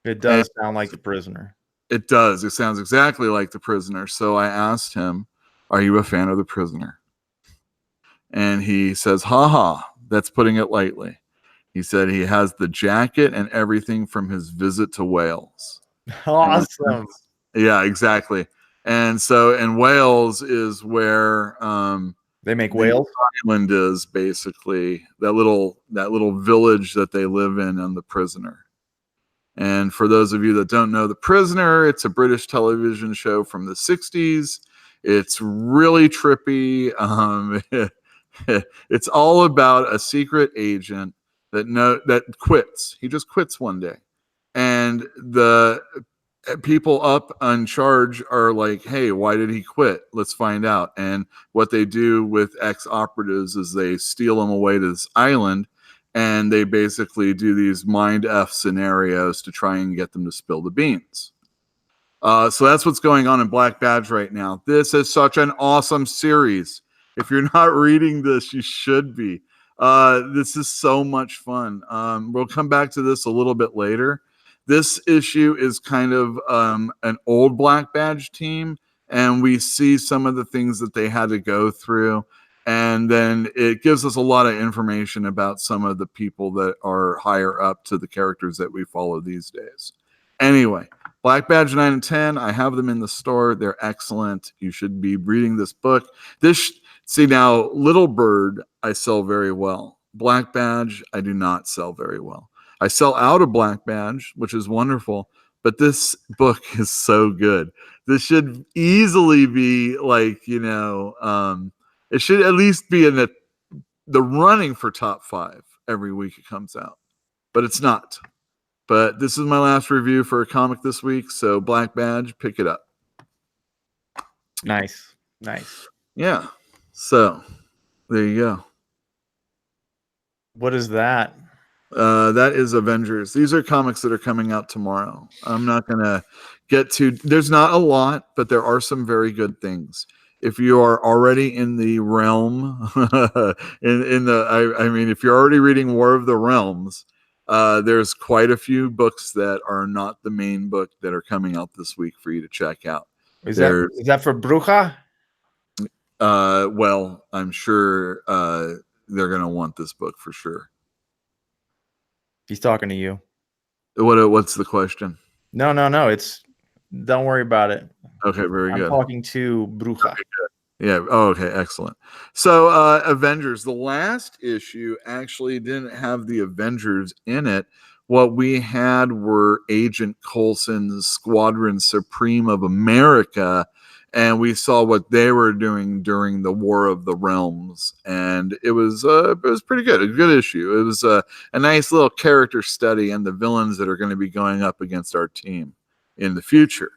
It does sound like The Prisoner. It does. It sounds exactly like The Prisoner. So I asked him, are you a fan of The Prisoner? And he says, haha, that's putting it lightly. He said he has the jacket and everything from his visit to Wales. Awesome. Yeah, exactly. And so, and Wales is where they make Wales. Island is basically that little village that they live in on The Prisoner. And for those of you that don't know The Prisoner, it's a British television show from the 60s. It's really trippy. It's all about a secret agent that quits. He just quits one day. And the people up on charge are like, hey, why did he quit? Let's find out. And what they do with ex-operatives is they steal them away to this island, and they basically do these mind F scenarios to try and get them to spill the beans. So that's what's going on in Black Badge right now. This is such an awesome series. If you're not reading this, you should be. This is so much fun. We'll come back to this a little bit later. This issue is kind of an old Black Badge team, and we see some of the things that they had to go through. And then it gives us a lot of information about some of the people that are higher up to the characters that we follow these days. Anyway, Black Badge 9 and 10, I have them in the store. They're excellent. You should be reading this book. See, now, Little Bird, I sell very well. Black Badge, I do not sell very well. I sell out of Black Badge, which is wonderful, but this book is so good. This should easily be like, it should at least be in the running for top 5 every week it comes out, but it's not. But this is my last review for a comic this week, so Black Badge, pick it up. Nice. Yeah. So there you go. What is that? That is Avengers. These are comics that are coming out tomorrow. I'm not gonna get to. There's not a lot, but there are some very good things. If you are already in the realm, in the, I mean, if you're already reading War of the Realms, there's quite a few books that are not the main book that are coming out this week for you to check out. Is There's that for Bruja? well, I'm sure they're gonna want this book for sure. He's talking to you. What's the question? No. Don't worry about it. Okay, very I'm good. talking to Bruja. Yeah. Oh, okay. Excellent. So, Avengers, the last issue actually didn't have the Avengers in it. What we had were Agent Coulson's Squadron Supreme of America, and we saw what they were doing during the War of the Realms, and it was pretty good, a good issue. It was a nice little character study and the villains that are going to be going up against our team in the future.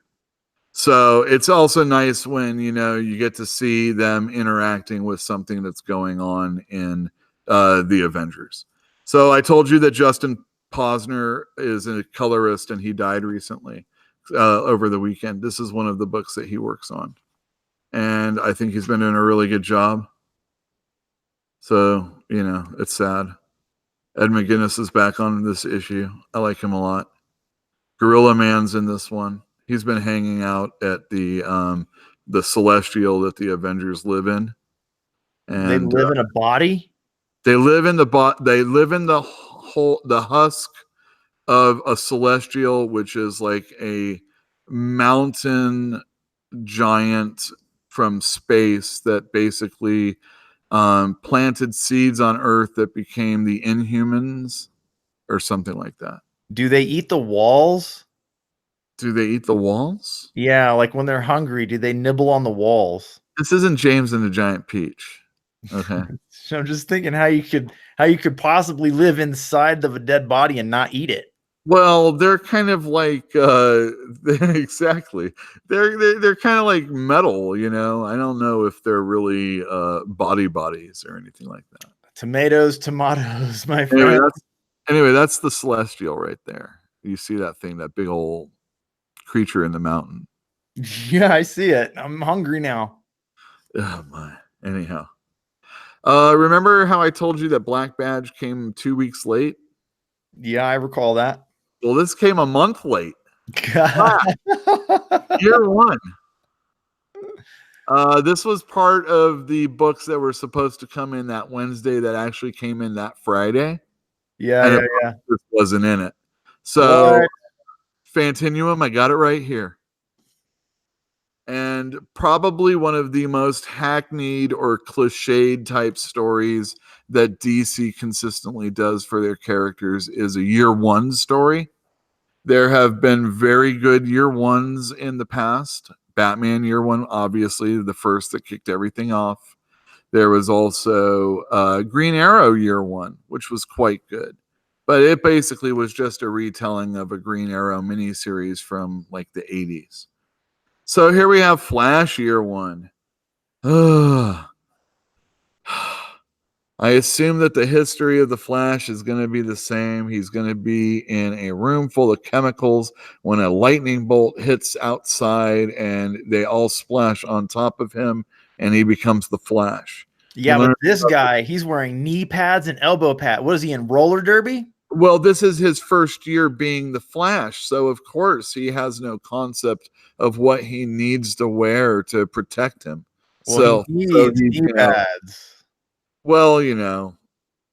So it's also nice when you get to see them interacting with something that's going on in the Avengers. So I told you that Justin Posner is a colorist and he died recently over the weekend. This is one of the books that he works on, and I think he's been doing a really good job. So it's sad. Ed McGuinness is back on this issue. I like him a lot. Gorilla Man's in this one. He's been hanging out at the Celestial that the Avengers live in, They and live in a body. they live in the husk of a Celestial, which is like a mountain giant from space that basically planted seeds on Earth that became the Inhumans or something like that. Do they eat the walls? Do they eat the walls? Yeah, like when they're hungry, do they nibble on the walls? This isn't James and the Giant Peach. Okay. So I'm just thinking how you could possibly live inside of a dead body and not eat it. Well, they're kind of like exactly. They're kind of like metal, I don't know if they're really bodies or anything like that. Tomatoes, my friend. Anyway, that's the Celestial right there. You see that thing, that big old creature in the mountain. Yeah, I see it. I'm hungry now. Oh my. Anyhow. Remember how I told you that Black Badge came 2 weeks late? Yeah, I recall that. Well, this came a month late. Year one. This was part of the books that were supposed to come in that Wednesday that actually came in that Friday. Yeah. This wasn't in it. So, What? Fantinuum, I got it right here. And probably one of the most hackneyed or cliched type stories that DC consistently does for their characters is a year one story. There have been very good year ones in the past. Batman year one, obviously, the first that kicked everything off. There was also Green Arrow year one, which was quite good. But it basically was just a retelling of a Green Arrow miniseries from like the 80s. So here we have Flash year one. I assume that the history of the Flash is going to be the same. He's going to be in a room full of chemicals when a lightning bolt hits outside and they all splash on top of him and he becomes the Flash. Yeah, but this guy, he's wearing knee pads and elbow pad. What is he in roller derby? Well, this is his first year being the Flash. So, of course, he has no concept of what he needs to wear to protect him. Well, he needs knee pads. Well,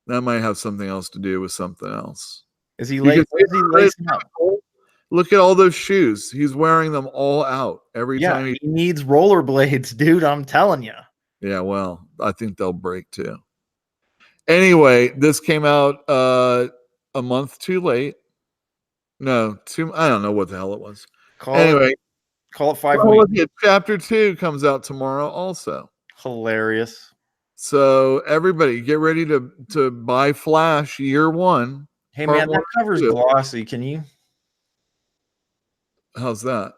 that might have something else to do with something else. Is he lacing up? Look at all those shoes. He's wearing them all out every time. He needs rollerblades, dude. I'm telling you. Yeah, well, I think they'll break too. Anyway, this came out a month too late. No, I don't know what the hell it was. Call it 5 weeks. Chapter 2 comes out tomorrow also. Hilarious. So everybody get ready to buy Flash year one. Hey man, that cover's glossy. Can you? How's that?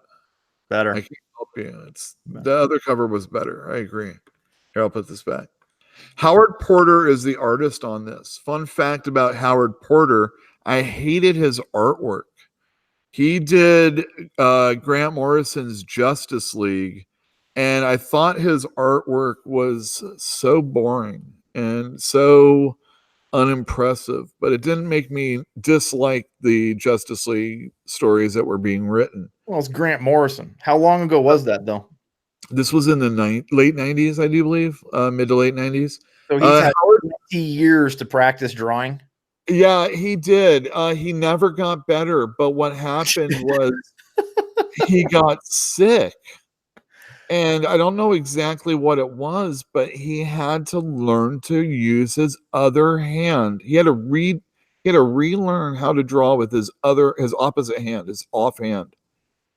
Better. I can't help you. The other cover was better. I agree. Here, I'll put this back. Howard Porter is the artist on this. Fun fact about Howard Porter, I hated his artwork. He did Grant Morrison's Justice League, and I thought his artwork was so boring and so unimpressive, but it didn't make me dislike the Justice League stories that were being written. Well, it's Grant Morrison. How long ago was that, though? This was in the late 90s, I do believe, mid to late 90s. So he's had Howard, 20 years to practice drawing. yeah, he did. He never got better, but what happened was he got sick. And I don't know exactly what it was, but he had to learn to use his other hand. He had to relearn how to draw with his opposite hand, his offhand.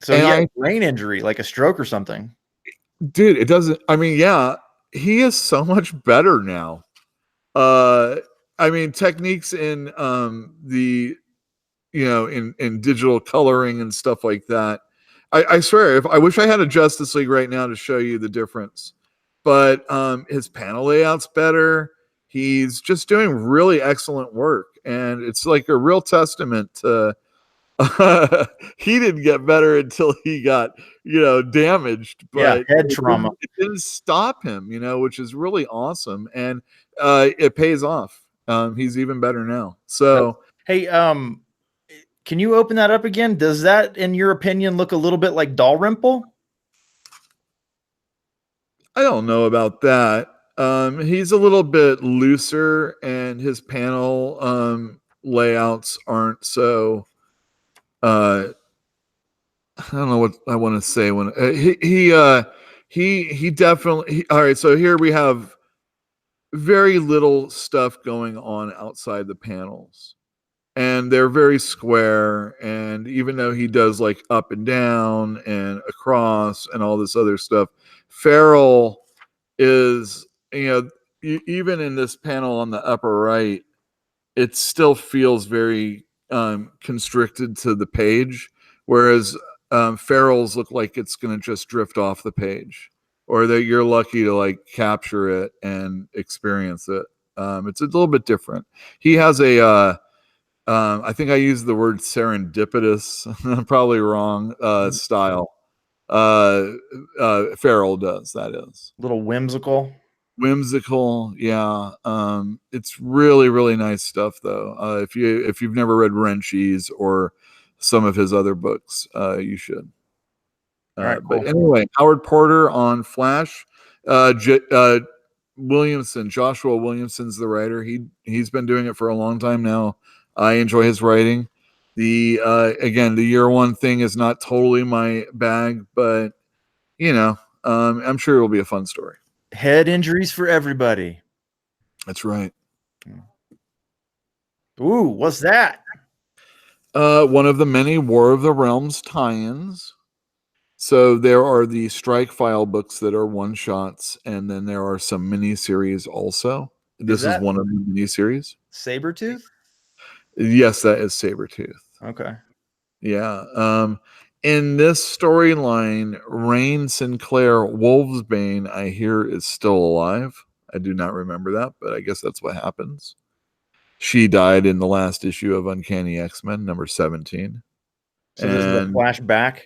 So And he had a brain injury, like a stroke or something. dude, it doesn't, I mean, yeah, he is so much better now. I mean, techniques in the in digital coloring and stuff like that. I swear, if I wish I had a Justice League right now to show you the difference. But his panel layout's better. He's just doing really excellent work, and it's like a real testament to he didn't get better until he got damaged, but head trauma. it didn't stop him, which is really awesome, and it pays off. He's even better now. So hey, can you open that up again? Does that, in your opinion, look a little bit like Dalrymple? I don't know about that. He's a little bit looser, and his panel layouts aren't so. I don't know what I want to say when he definitely. All right, so here we have very little stuff going on outside the panels, and they're very square. And even though he does like up and down and across and all this other stuff, Farrell is, even in this panel on the upper right, it still feels very constricted to the page, whereas Farrell's look like it's going to just drift off the page, or that you're lucky to like capture it and experience it. It's a little bit different. He has I think I used the word serendipitous, I'm probably wrong, style. Farrell does, that is. A little whimsical. Yeah. It's really, really nice stuff though. If you've never read Wrenchies or some of his other books, you should. All right, cool. But anyway, Howard Porter on Flash. Williamson, Joshua Williamson's the writer. He's been doing it for a long time now. I enjoy his writing. Again, the year one thing is not totally my bag, but I'm sure it'll be a fun story. Head injuries for everybody. That's right. Ooh, what's that? One of the many War of the Realms tie-ins. So there are the Strike File books that are one-shots, and then there are some mini-series also. This is one of the mini-series. Sabretooth? Yes, that is Sabretooth. Okay. Yeah. In this storyline, Rain Sinclair Wolvesbane, I hear, is still alive. I do not remember that, but I guess that's what happens. She died in the last issue of Uncanny X-Men, number 17. So this is a flashback?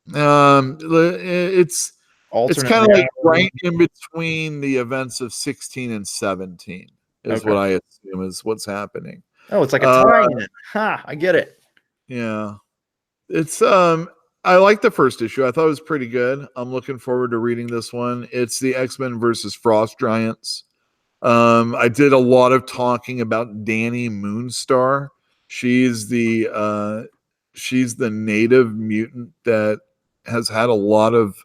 It's alternate, kind of like right in between the events of 16 and 17 is what I assume is what's happening. Oh, it's like a tie-in. I get it. Yeah. It's I like the first issue. I thought it was pretty good. I'm looking forward to reading this one. It's the X-Men versus Frost Giants. I did a lot of talking about Danny Moonstar. She's the native mutant that has had a lot of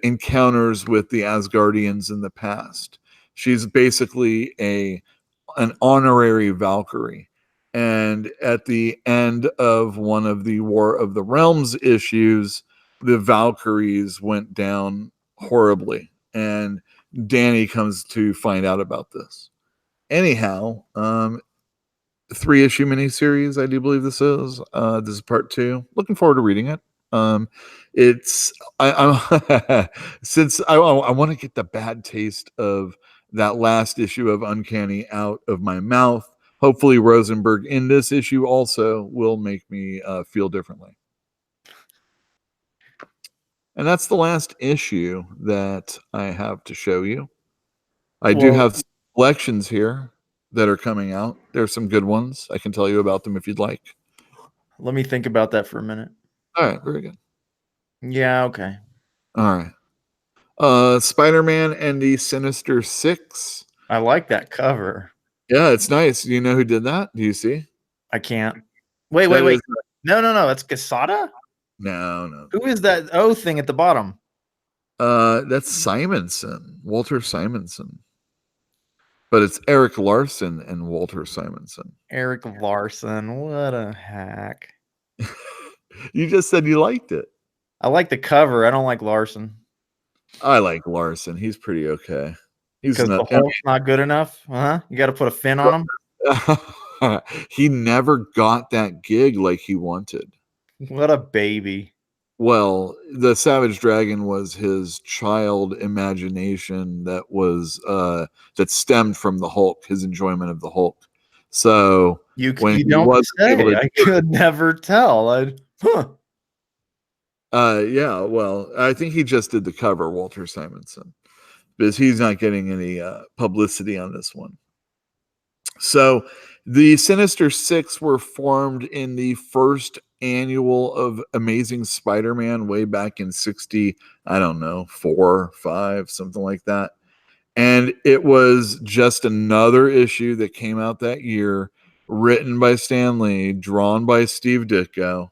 encounters with the Asgardians in the past. She's basically an honorary Valkyrie. And at the end of one of the War of the Realms issues, the Valkyries went down horribly. And Danny comes to find out about this. Anyhow, 3-issue miniseries, I do believe this is. This is part 2. Looking forward to reading it. It's I since I want to get the bad taste of that last issue of Uncanny out of my mouth. Hopefully, Rosenberg in this issue also will make me feel differently. And that's the last issue that I have to show you. I do Well, have collections here that are coming out. There's some good ones. I can tell you about them if you'd like. let me think about that for a minute. All right, very good. Yeah, okay. All right. Spider-Man and the Sinister Six. I like that cover. Yeah, it's nice. Do you know who did that? Do you see? I can't. Wait, That wait. is No. That's Casada? no. Who is that O thing at the bottom? That's Simonson, Walter Simonson. But it's Eric Larson and Walter Simonson. Eric Larson. What a hack. You just said you liked it. I like the cover. I don't like Larson. I like Larson. He's pretty okay. He's Because the not. Hulk's not good enough. Huh? You got to put a fin on him. He never got that gig like he wanted. What a baby. Well, the Savage Dragon was his child imagination that was that stemmed from the Hulk, his enjoyment of the Hulk. So You he don't wasn't able say. to I could never tell. yeah, well, I think he just did the cover, Walter Simonson, because he's not getting any publicity on this one. So the Sinister Six were formed in the first annual of Amazing Spider-Man way back in 60, I don't know, 4, 5, something like that. And it was just another issue that came out that year, written by Stan Lee, drawn by Steve Ditko.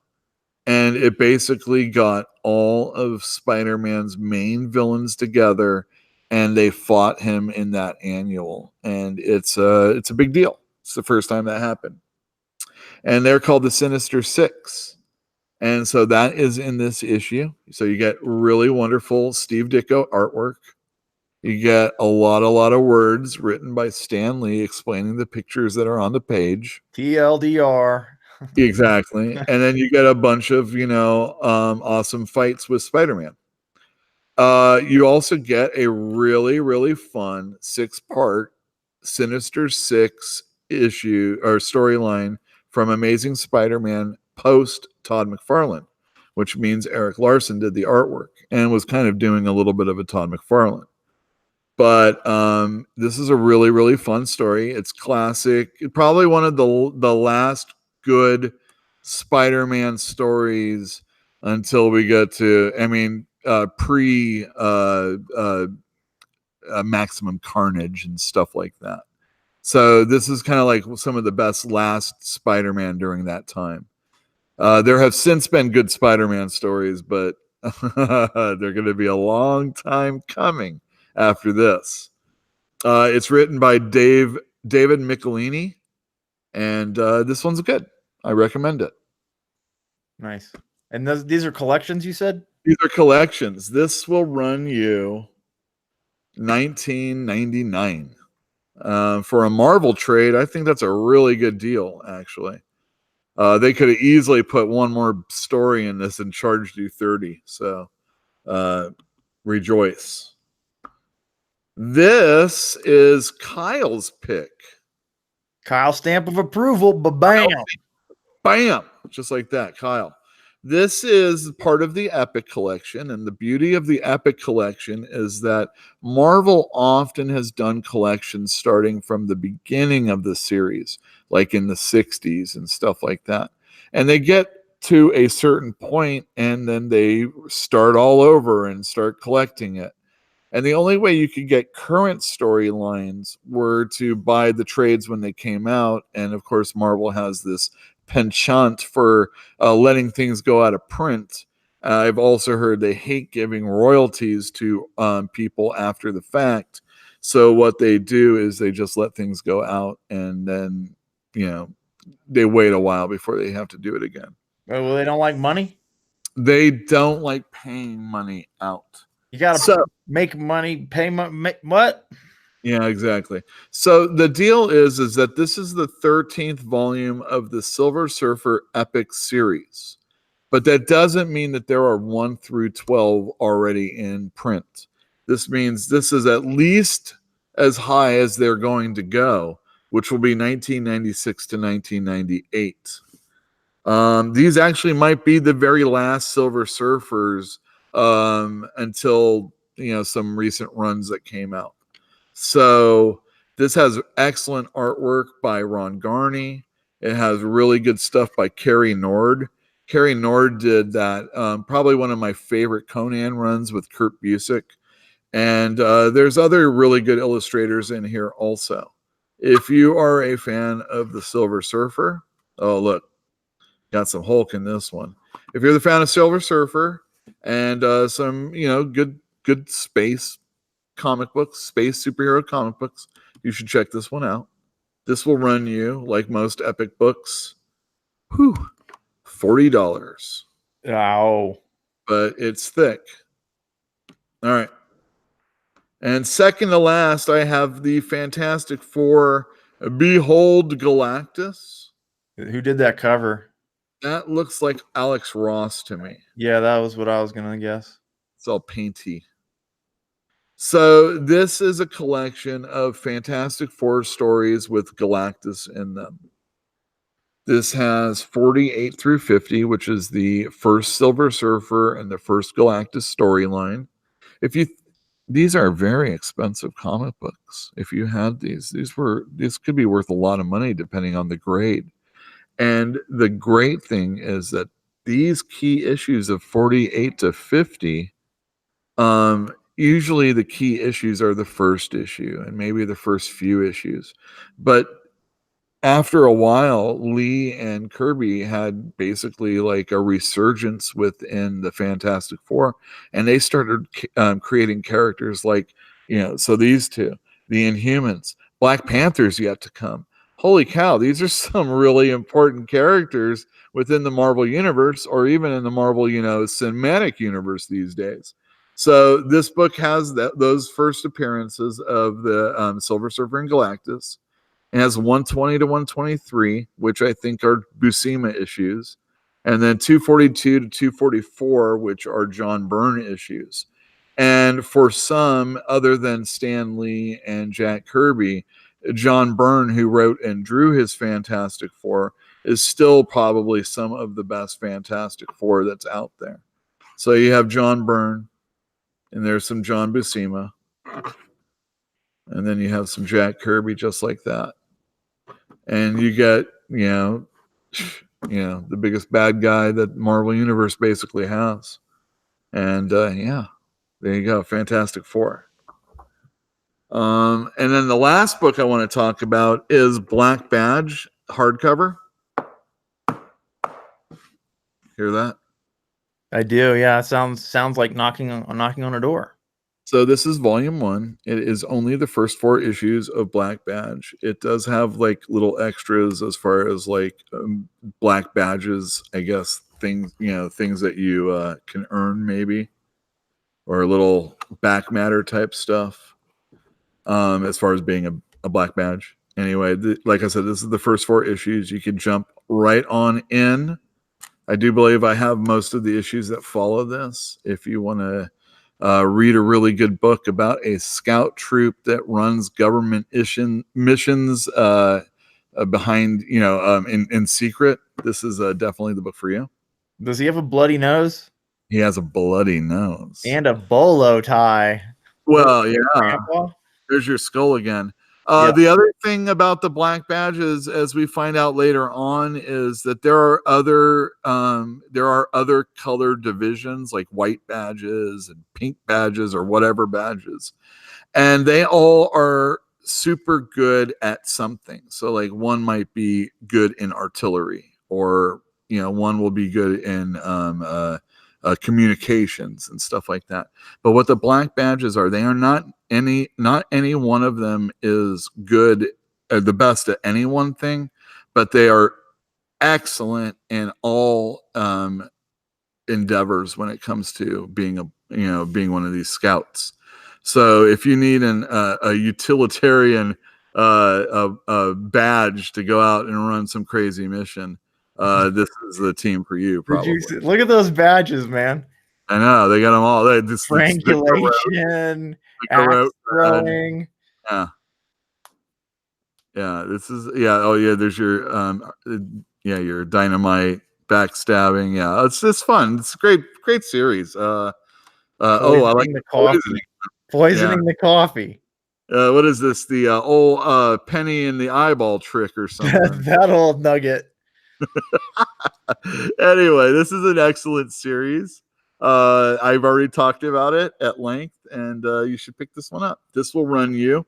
And it basically got all of Spider-Man's main villains together and they fought him in that annual. And it's a big deal. It's the first time that happened. And they're called the Sinister Six. And so that is in this issue. So you get really wonderful Steve Ditko artwork. You get a lot of words written by Stan Lee explaining the pictures that are on the page. TLDR. Exactly. And then you get a bunch of, awesome fights with Spider-Man. You also get a really fun 6-part Sinister Six issue or storyline from Amazing Spider-Man post Todd McFarlane, which means Eric Larson did the artwork and was kind of doing a little bit of a Todd McFarlane. But this is a really fun story. It's classic. Probably one of the last good Spider-Man stories until we get to, pre Maximum Carnage and stuff like that. So this is kind of like some of the best last Spider-Man during that time. There have since been good Spider-Man stories, but they're going to be a long time coming after this. It's written by David Michelini, and this one's good. I recommend it. Nice. And these are collections, you said? These are collections. This will run you $19.99. For a Marvel trade, I think that's a really good deal, actually. They could have easily put one more story in this and charged you $30. So rejoice. This is Kyle's pick. Kyle stamp of approval. Bam. Bam. Just like that, Kyle. This is part of the Epic Collection, and the beauty of the Epic Collection is that Marvel often has done collections starting from the beginning of the series, like in the 60s and stuff like that. And they get to a certain point, and then they start all over and start collecting it. And the only way you could get current storylines were to buy the trades when they came out. And of course, Marvel has this penchant for letting things go out of print. I've also heard they hate giving royalties to people after the fact. So what they do is they just let things go out, and then, they wait a while before they have to do it again. Oh, well, they don't like money? They don't like paying money out. You got to make money, pay money. What? Yeah, exactly. So the deal is that this is the 13th volume of the Silver Surfer Epic series. But that doesn't mean that there are 1 through 12 already in print. This means this is at least as high as they're going to go, which will be 1996 to 1998. These actually might be the very last Silver Surfers until some recent runs that came out. So this has excellent artwork by Ron Garney. It has really good stuff by Kerry Nord. Kerry Nord did that, probably one of my favorite Conan runs with Kurt Busiek. And there's other really good illustrators in here also. If you are a fan of the Silver Surfer, oh, look, got some Hulk in this one. If you're the fan of Silver Surfer and some, good space comic books, space superhero comic books, you should check this one out. This will run you, like most epic books, $40. Wow. But it's thick. All right. And second to last, I have the Fantastic Four, Behold Galactus. Who did that cover? That looks like Alex Ross to me. Yeah, that was what I was gonna guess. It's all painty. So this is a collection of Fantastic Four stories with Galactus in them. This has 48 through 50, which is the first Silver Surfer and the first Galactus storyline. These are very expensive comic books. If you had these could be worth a lot of money depending on the grade. And the great thing is that these key issues of 48 to 50, usually the key issues are the first issue and maybe the first few issues. But after a while, Lee and Kirby had basically like a resurgence within the Fantastic Four, and they started creating characters like, so these two, the Inhumans, Black Panther's yet to come. Holy cow, these are some really important characters within the Marvel Universe, or even in the Marvel, cinematic universe these days. So this book has those first appearances of the Silver Surfer and Galactus. It has 120 to 123, which I think are Buscema issues, and then 242 to 244, which are John Byrne issues. And for some, other than Stan Lee and Jack Kirby, John Byrne, who wrote and drew his Fantastic Four, is still probably some of the best Fantastic Four that's out there. So you have John Byrne, and there's some John Buscema, and then you have some Jack Kirby just like that. And you get, the biggest bad guy that Marvel Universe basically has. And there you go, Fantastic Four. And then the last book I want to talk about is Black Badge hardcover. Hear that? I do. Yeah, sounds like knocking on a door. So this is volume 1. It is only the first 4 issues of Black Badge. It does have like little extras as far as like black badges, I guess, things that you can earn maybe, or a little back matter type stuff as far as being a black badge. Anyway, like I said, this is the first 4 issues. You can jump right on in. I do believe I have most of the issues that follow this. If you want to read a really good book about a scout troop that runs government missions behind, in secret, this is definitely the book for you. Does he have a bloody nose? He has a bloody nose. And a bolo tie. Well, yeah. Grandpa? There's your skull again. The other thing about the Black Badges, as we find out later on, is that there are other color divisions like white badges and pink badges or whatever badges, and they all are super good at something. So like one might be good in artillery, or one will be good in communications and stuff like that. But what the Black Badges are, they are not any one of them is good, the best at any one thing, but they are excellent in all endeavors when it comes to being one of these scouts. So if you need a utilitarian badge to go out and run some crazy mission, this is the team for you, Did you probably. look at those badges, man? I know they got them all. It's the Triangulation, axe garrote, throwing. yeah, yeah. This is Oh yeah, there's your your dynamite backstabbing. Yeah, it's fun. It's a great series. I like The poisoning. coffee. Poisoning the coffee. What is this? The old penny in the eyeball trick or something. That old nugget. Anyway, this is an excellent series. I've already talked about it at length, and you should pick this one up. This will run you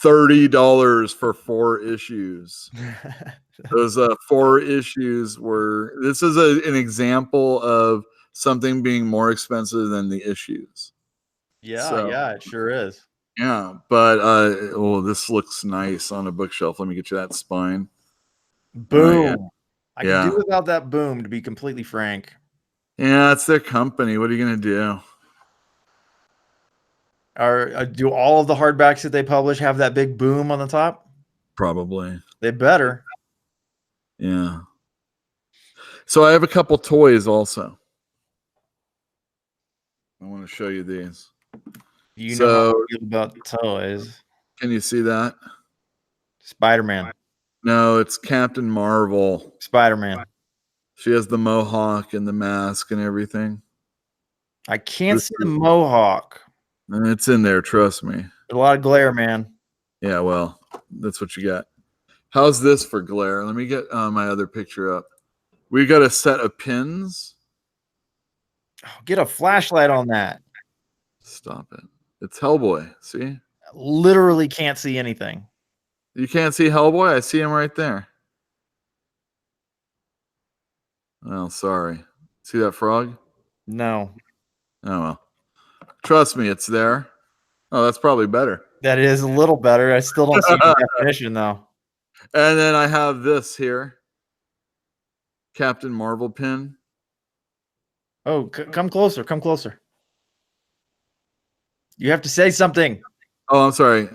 $30 for 4 issues. Those 4 issues were. This is an example of something being more expensive than the issues. Yeah, it sure is. Yeah, but this looks nice on a bookshelf. Let me get you that spine. Boom. I Yeah. can do without that boom, to be completely frank. Yeah, it's their company. What are you gonna do? Do all of the hardbacks that they publish have that big boom on the top? Probably. They better. Yeah. So I have a couple toys also. I want to show you these. You know how I feel about toys. Can you see that? Spider-Man. No, it's Captain Marvel. Spider-Man. She has the mohawk and the mask and everything. I can't see the mohawk. And it's in there, trust me. There's a lot of glare, man. Yeah, well, that's what you got. How's this for glare? Let me get my other picture up. We got a set of pins. Get a flashlight on that. Stop it. It's Hellboy. See? Literally can't see anything. You can't see Hellboy? I see him right there. Oh, sorry. See that frog? No. Oh, well. Trust me, it's there. Oh, that's probably better. That is a little better. I still don't see the definition, though. And then I have this here. Captain Marvel pin. Oh, come closer. Come closer. You have to say something. Oh, I'm sorry.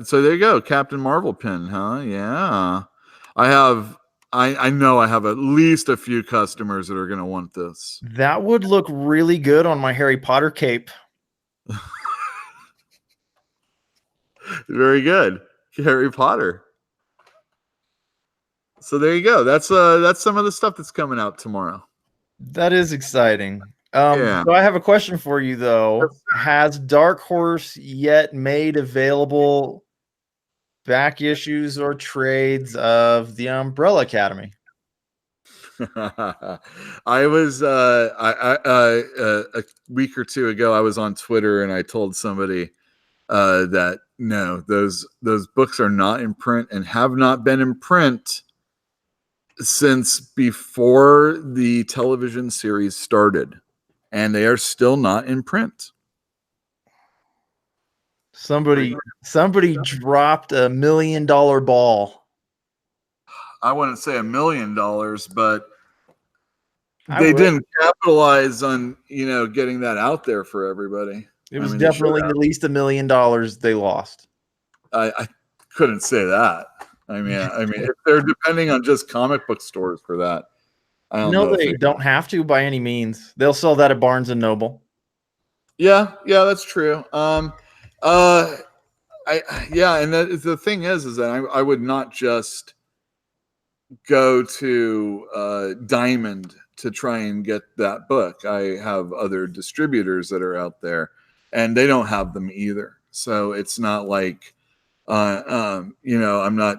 So there you go. Captain Marvel pin, huh? Yeah. I know I have at least a few customers that are going to want this. That would look really good on my Harry Potter cape. Very good. Harry Potter. So there you go. That's some of the stuff that's coming out tomorrow. That is exciting. So I have a question for you, though. Has Dark Horse yet made available back issues or trades of the Umbrella Academy? I was a week or two ago. I was on Twitter and I told somebody that no, those books are not in print and have not been in print since before the television series started, and they are still not in print. Somebody dropped $1 million ball. I wouldn't say $1 million, but they didn't capitalize on getting that out there for everybody. It was definitely at least $1 million they lost. I couldn't say that. I mean, if they're depending on just comic book stores for that, I don't know. No, they don't have to by any means. They'll sell that at Barnes and Noble. Yeah, that's true. And the thing is that I would not just go to Diamond to try and get that book. I have other distributors that are out there, and they don't have them either. So it's not like, I'm not.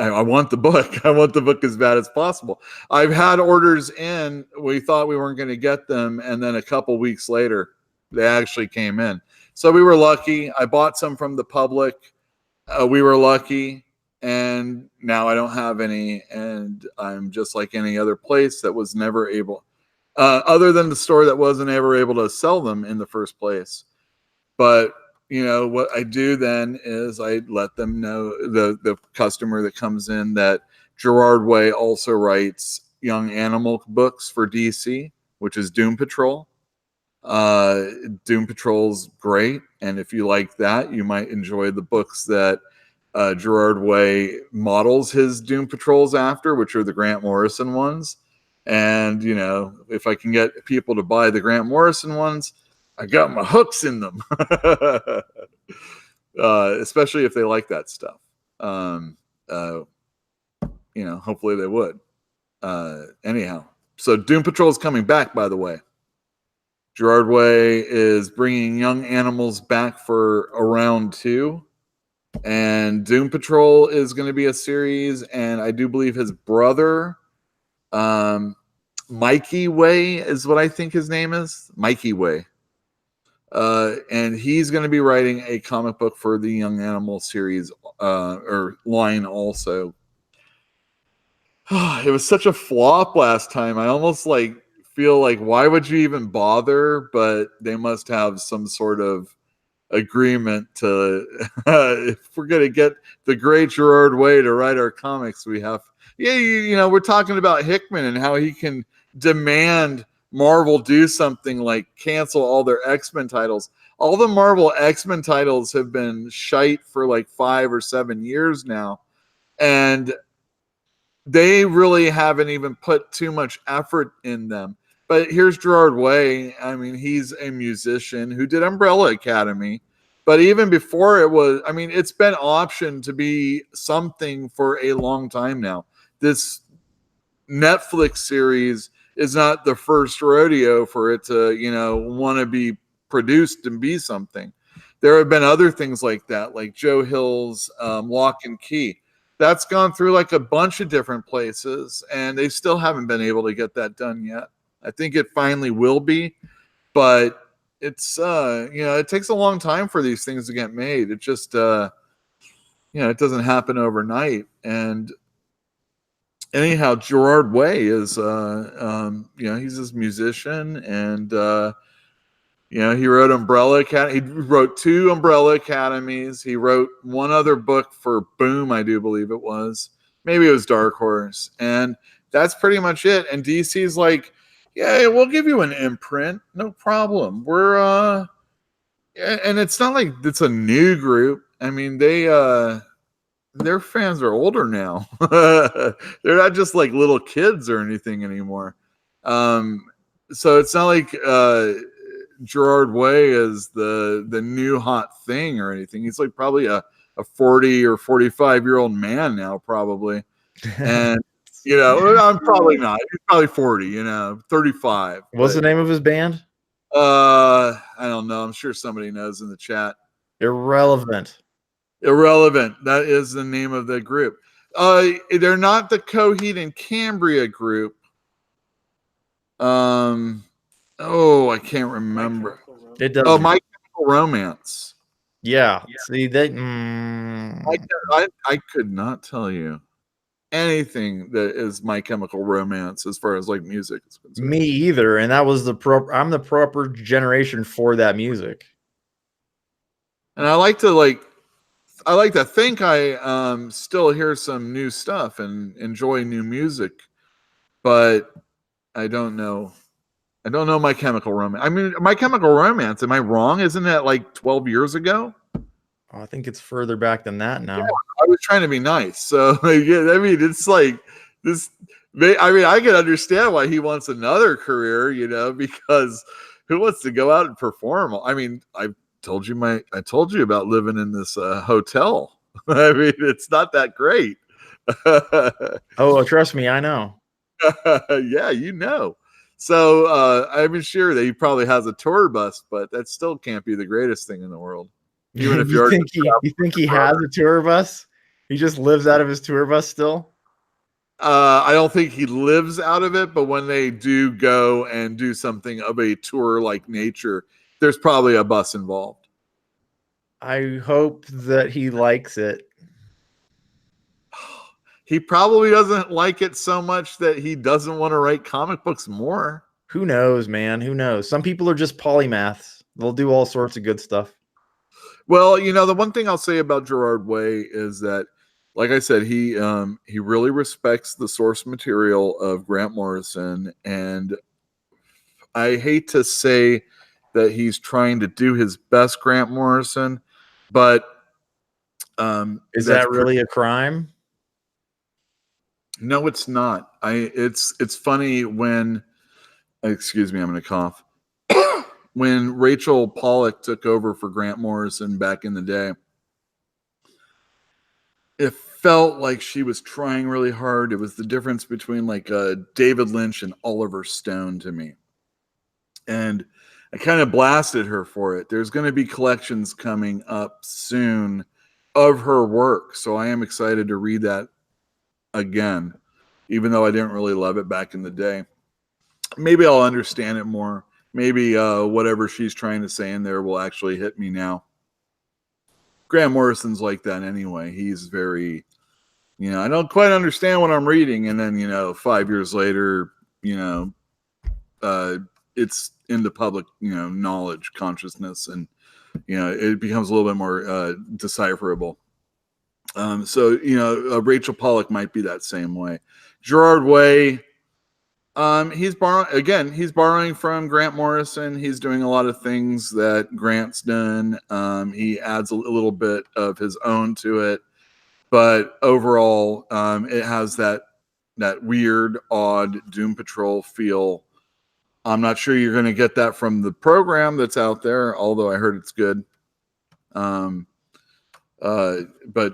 I want the book. I want the book as bad as possible. I've had orders in. We thought we weren't going to get them, and then a couple weeks later, they actually came in. So we were lucky. I bought some from the public. We were lucky, and now I don't have any, and I'm just like any other place that was never able, other than the store that wasn't ever able to sell them in the first place. But what I do then is I let them know, the customer that comes in, that Gerard Way also writes Young Animal books for DC, which is Doom Patrol. Doom Patrol's great, and if you like that, you might enjoy the books that Gerard Way models his Doom Patrols after, which are the Grant Morrison ones. And, you know, if I can get people to buy the Grant Morrison ones, I got my hooks in them. Especially if they like that stuff. You know, hopefully they would. Anyhow, so Doom Patrol is coming back, by the way. Gerard Way is bringing Young Animals back for a round 2. And Doom Patrol is going to be a series. And I do believe his brother, Mikey Way is what I think his name is. Mikey Way. And he's going to be writing a comic book for the Young Animal series or line also. It was such a flop last time. I almost like feel like, why would you even bother? But they must have some sort of agreement to if we're going to get the great Gerard Way to write our comics, we have, you know, we're talking about Hickman and how he can demand Marvel do something like cancel all their X-Men titles. All the Marvel X-Men titles have been shite for like 5 or 7 years now. And they really haven't even put too much effort in them. But here's Gerard Way. I mean, he's a musician who did Umbrella Academy. But even before it was, I mean, it's been optioned to be something for a long time now. This Netflix series is not the first rodeo for it to, you know, want to be produced and be something. There have been other things like that, like Joe Hill's Lock and Key. That's gone through like a bunch of different places, and they still haven't been able to get that done yet. I think it finally will be, but it's you know, it takes a long time for these things to get made. It just you know, it doesn't happen overnight. And anyhow, Gerard Way is you know, he's this musician, and you know, he wrote Umbrella Academy. He wrote 2 Umbrella Academies. He wrote one other book for Boom, I do believe it was. Maybe it was Dark Horse. And that's pretty much it. And DC's like, yeah, we'll give you an imprint. No problem. We're and it's not like it's a new group. I mean, their fans are older now. They're not just like little kids or anything anymore. So it's not like Gerard Way is the new hot thing or anything. He's like probably a 40 or 45-year-old man now, probably. And, you know, I'm probably not. He's probably 40, you know, 35. What's the name of his band? I don't know. I'm sure somebody knows in the chat. Irrelevant. Irrelevant. That is the name of the group. They're not the Coheed and Cambria group. Oh, I can't remember. It does. Oh, My Chemical Romance. Yeah. See that. I could not tell you anything that is My Chemical Romance as far as like music is concerned. Me either. And that was I'm the proper generation for that music. And I like to think I still hear some new stuff and enjoy new music, but I don't know. I don't know My Chemical Romance. I mean, My Chemical Romance, am I wrong? Isn't that like 12 years ago? Oh, I think it's further back than that now. Yeah, I was trying to be nice. So, yeah, I mean, it's like this. I mean, I can understand why he wants another career, you know, because who wants to go out and perform? I mean, I told you about living in this hotel. I mean, it's not that great. Oh, trust me, I know. Yeah, you know. So I'm sure that he probably has a tour bus, but that still can't be the greatest thing in the world. Even if you think he has a tour bus? He just lives out of his tour bus still? I don't think he lives out of it, but when they do go and do something of a tour like nature, there's probably a bus involved. I hope that he likes it. He probably doesn't like it so much that he doesn't want to write comic books more. Who knows, man? Who knows? Some people are just polymaths. They'll do all sorts of good stuff. Well, you know, the one thing I'll say about Gerard Way is that, like I said, he really respects the source material of Grant Morrison, and I hate to say that he's trying to do his best Grant Morrison, but Is that really a crime? No, it's not. It's funny when, excuse me, I'm going to cough. When Rachel Pollack took over for Grant Morrison back in the day, it felt like she was trying really hard. It was the difference between like David Lynch and Oliver Stone to me. And I kind of blasted her for it. There's going to be collections coming up soon of her work. So I am excited to read that again, even though I didn't really love it back in the day. Maybe I'll understand it more. Maybe whatever she's trying to say in there will actually hit me now. Grant Morrison's like that anyway. He's very, I don't quite understand what I'm reading. And then, 5 years later, it's in the public, knowledge, consciousness, and, it becomes a little bit more decipherable. So, Rachel Pollack might be that same way. Gerard Way, he's borrowing from Grant Morrison. He's doing a lot of things that Grant's done. He adds a little bit of his own to it, but overall, it has that weird, odd Doom Patrol feel. I'm not sure you're going to get that from the program that's out there, although I heard it's good. But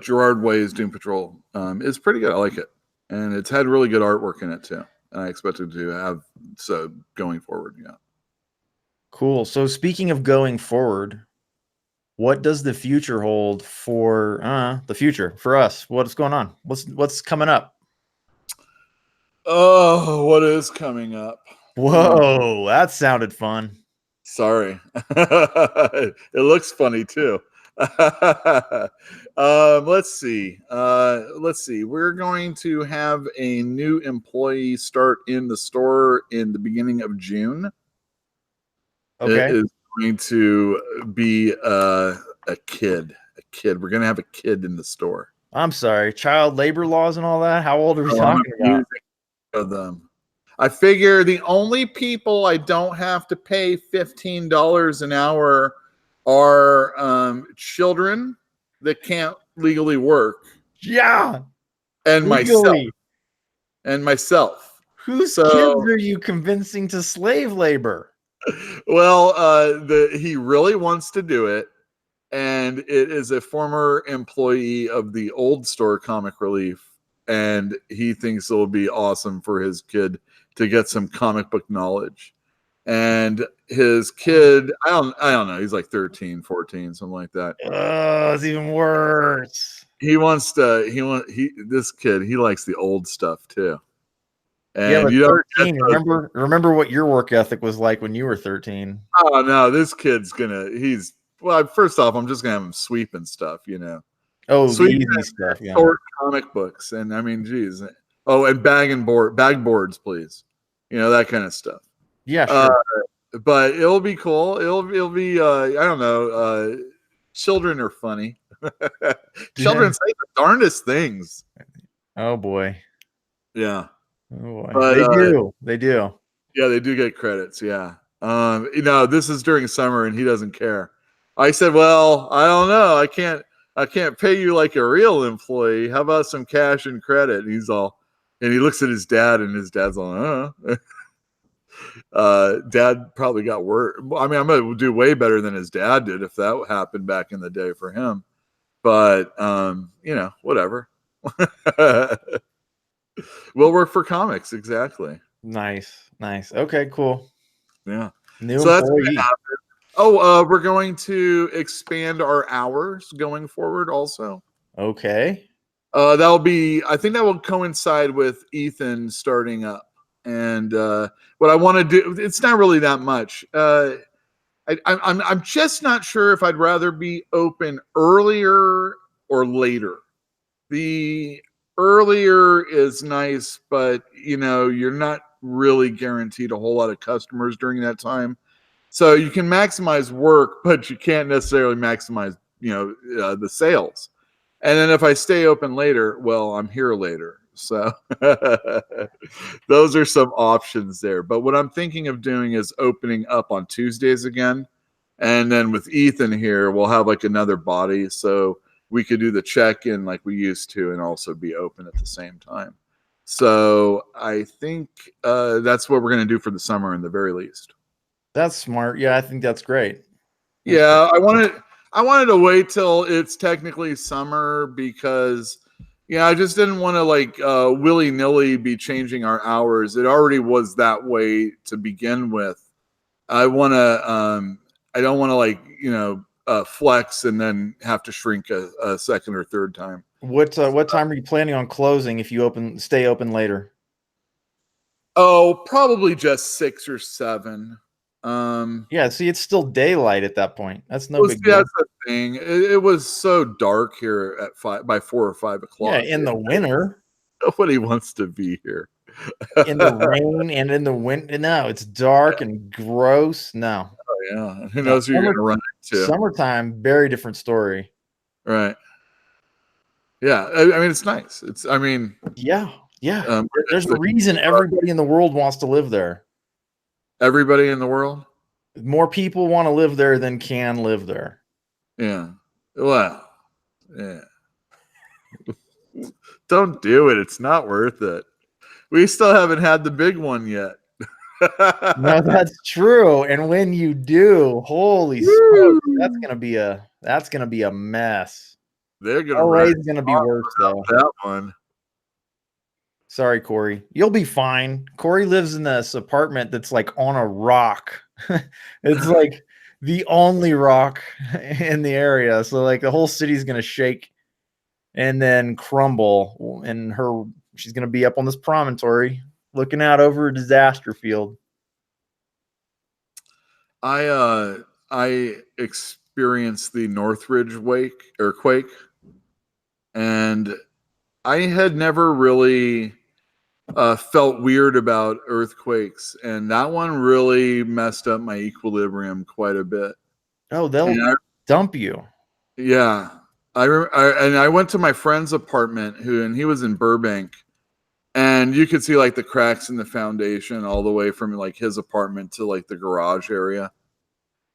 Gerard Way's Doom Patrol is pretty good. I like it, and it's had really good artwork in it too. And I expect it to have so going forward. Yeah. Cool. So speaking of going forward, what does the future hold for the future for us? What's going on? What's coming up? Oh, what is coming up? Whoa, that sounded fun. Sorry. It looks funny too. Let's see. We're going to have a new employee start in the store in the beginning of June. Okay. It is going to be a kid. We're going to have a kid in the store. I'm sorry. Child labor laws and all that? How old are we talking about? Of them. I figure the only people I don't have to pay $15 an hour are children that can't legally work. Yeah. And legally. myself. Whose kids are you convincing to slave labor? Well, he really wants to do it. And it is a former employee of the old store Comic Relief. And he thinks it'll be awesome for his kid to get some comic book knowledge. And his kid, I don't know, he's like 13, 14, something like that. Oh, it's even worse. This kid, he likes the old stuff too. And yeah, but you 13, remember what your work ethic was like when you were 13. Oh no, this kid's first off, I'm just gonna have him sweeping stuff, Oh, the easy stuff, yeah. Short comic books, and I mean, geez. Oh, and bag boards, please. That kind of stuff. Yeah, sure. But it'll be cool. It'll be I don't know. Children are funny. Children say the darndest things. Oh boy. Yeah. Oh boy. But, they do. Yeah, they do get credits. Yeah. This is during summer, and he doesn't care. I said, well, I don't know. I can't pay you like a real employee. How about some cash and credit? And he looks at his dad, and his dad's like, Dad probably got worse. I mean, I'm going to do way better than his dad did if that happened back in the day for him. But, whatever. We'll work for comics. Exactly. Nice. Okay, cool. Yeah. New employee. That's going to happen. Oh, we're going to expand our hours going forward also. Okay. I think that will coincide with Ethan starting up. And what I want to do, it's not really that much. I'm just not sure if I'd rather be open earlier or later. The earlier is nice, but you're not really guaranteed a whole lot of customers during that time. So you can maximize work, but you can't necessarily maximize, the sales. And then if I stay open later, well, I'm here later. So those are some options there. But what I'm thinking of doing is opening up on Tuesdays again. And then with Ethan here, we'll have like another body. So we could do the check-in like we used to and also be open at the same time. So I think that's what we're going to do for the summer in the very least. That's smart. Yeah, I think that's great. That's Yeah, I wanted to wait till it's technically summer because I just didn't want to like willy-nilly be changing our hours. It already was that way to begin with. I want to I don't want to like, flex and then have to shrink a second or third time. What time are you planning on closing if you stay open later? Oh, probably just 6 or 7. Yeah, see, it's still daylight at that point. That's no big deal. That's the thing. It was so dark here at by 4 or 5 Yeah, o'clock. in the winter, Nobody wants to be here. in the rain and in the wind. No, it's dark and gross. No. Oh, yeah. Who No, knows who you're going to run into? summertime, very different story. Right. Yeah. I mean, it's nice. Yeah. There's a reason everybody in the world wants to live there. Everybody in the world? More people want to live there than can live there. Yeah. Well, yeah. Don't do it. It's not worth it. We still haven't had the big one yet. No, that's true. And when you do, holy smokes, that's gonna be a mess. They're gonna LA's gonna be worse though. That one. Sorry, Corey. You'll be fine. Corey lives in this apartment that's like on a rock. It's like the only rock in the area. So like the whole city's gonna shake and then crumble. And she's gonna be up on this promontory looking out over a disaster field. I experienced the Northridge quake, and I had never really felt weird about earthquakes, and that one really messed up my equilibrium quite a bit. Oh, they'll dump you. Yeah, I went to my friend's apartment, and he was in Burbank, and you could see like the cracks in the foundation all the way from like his apartment to like the garage area.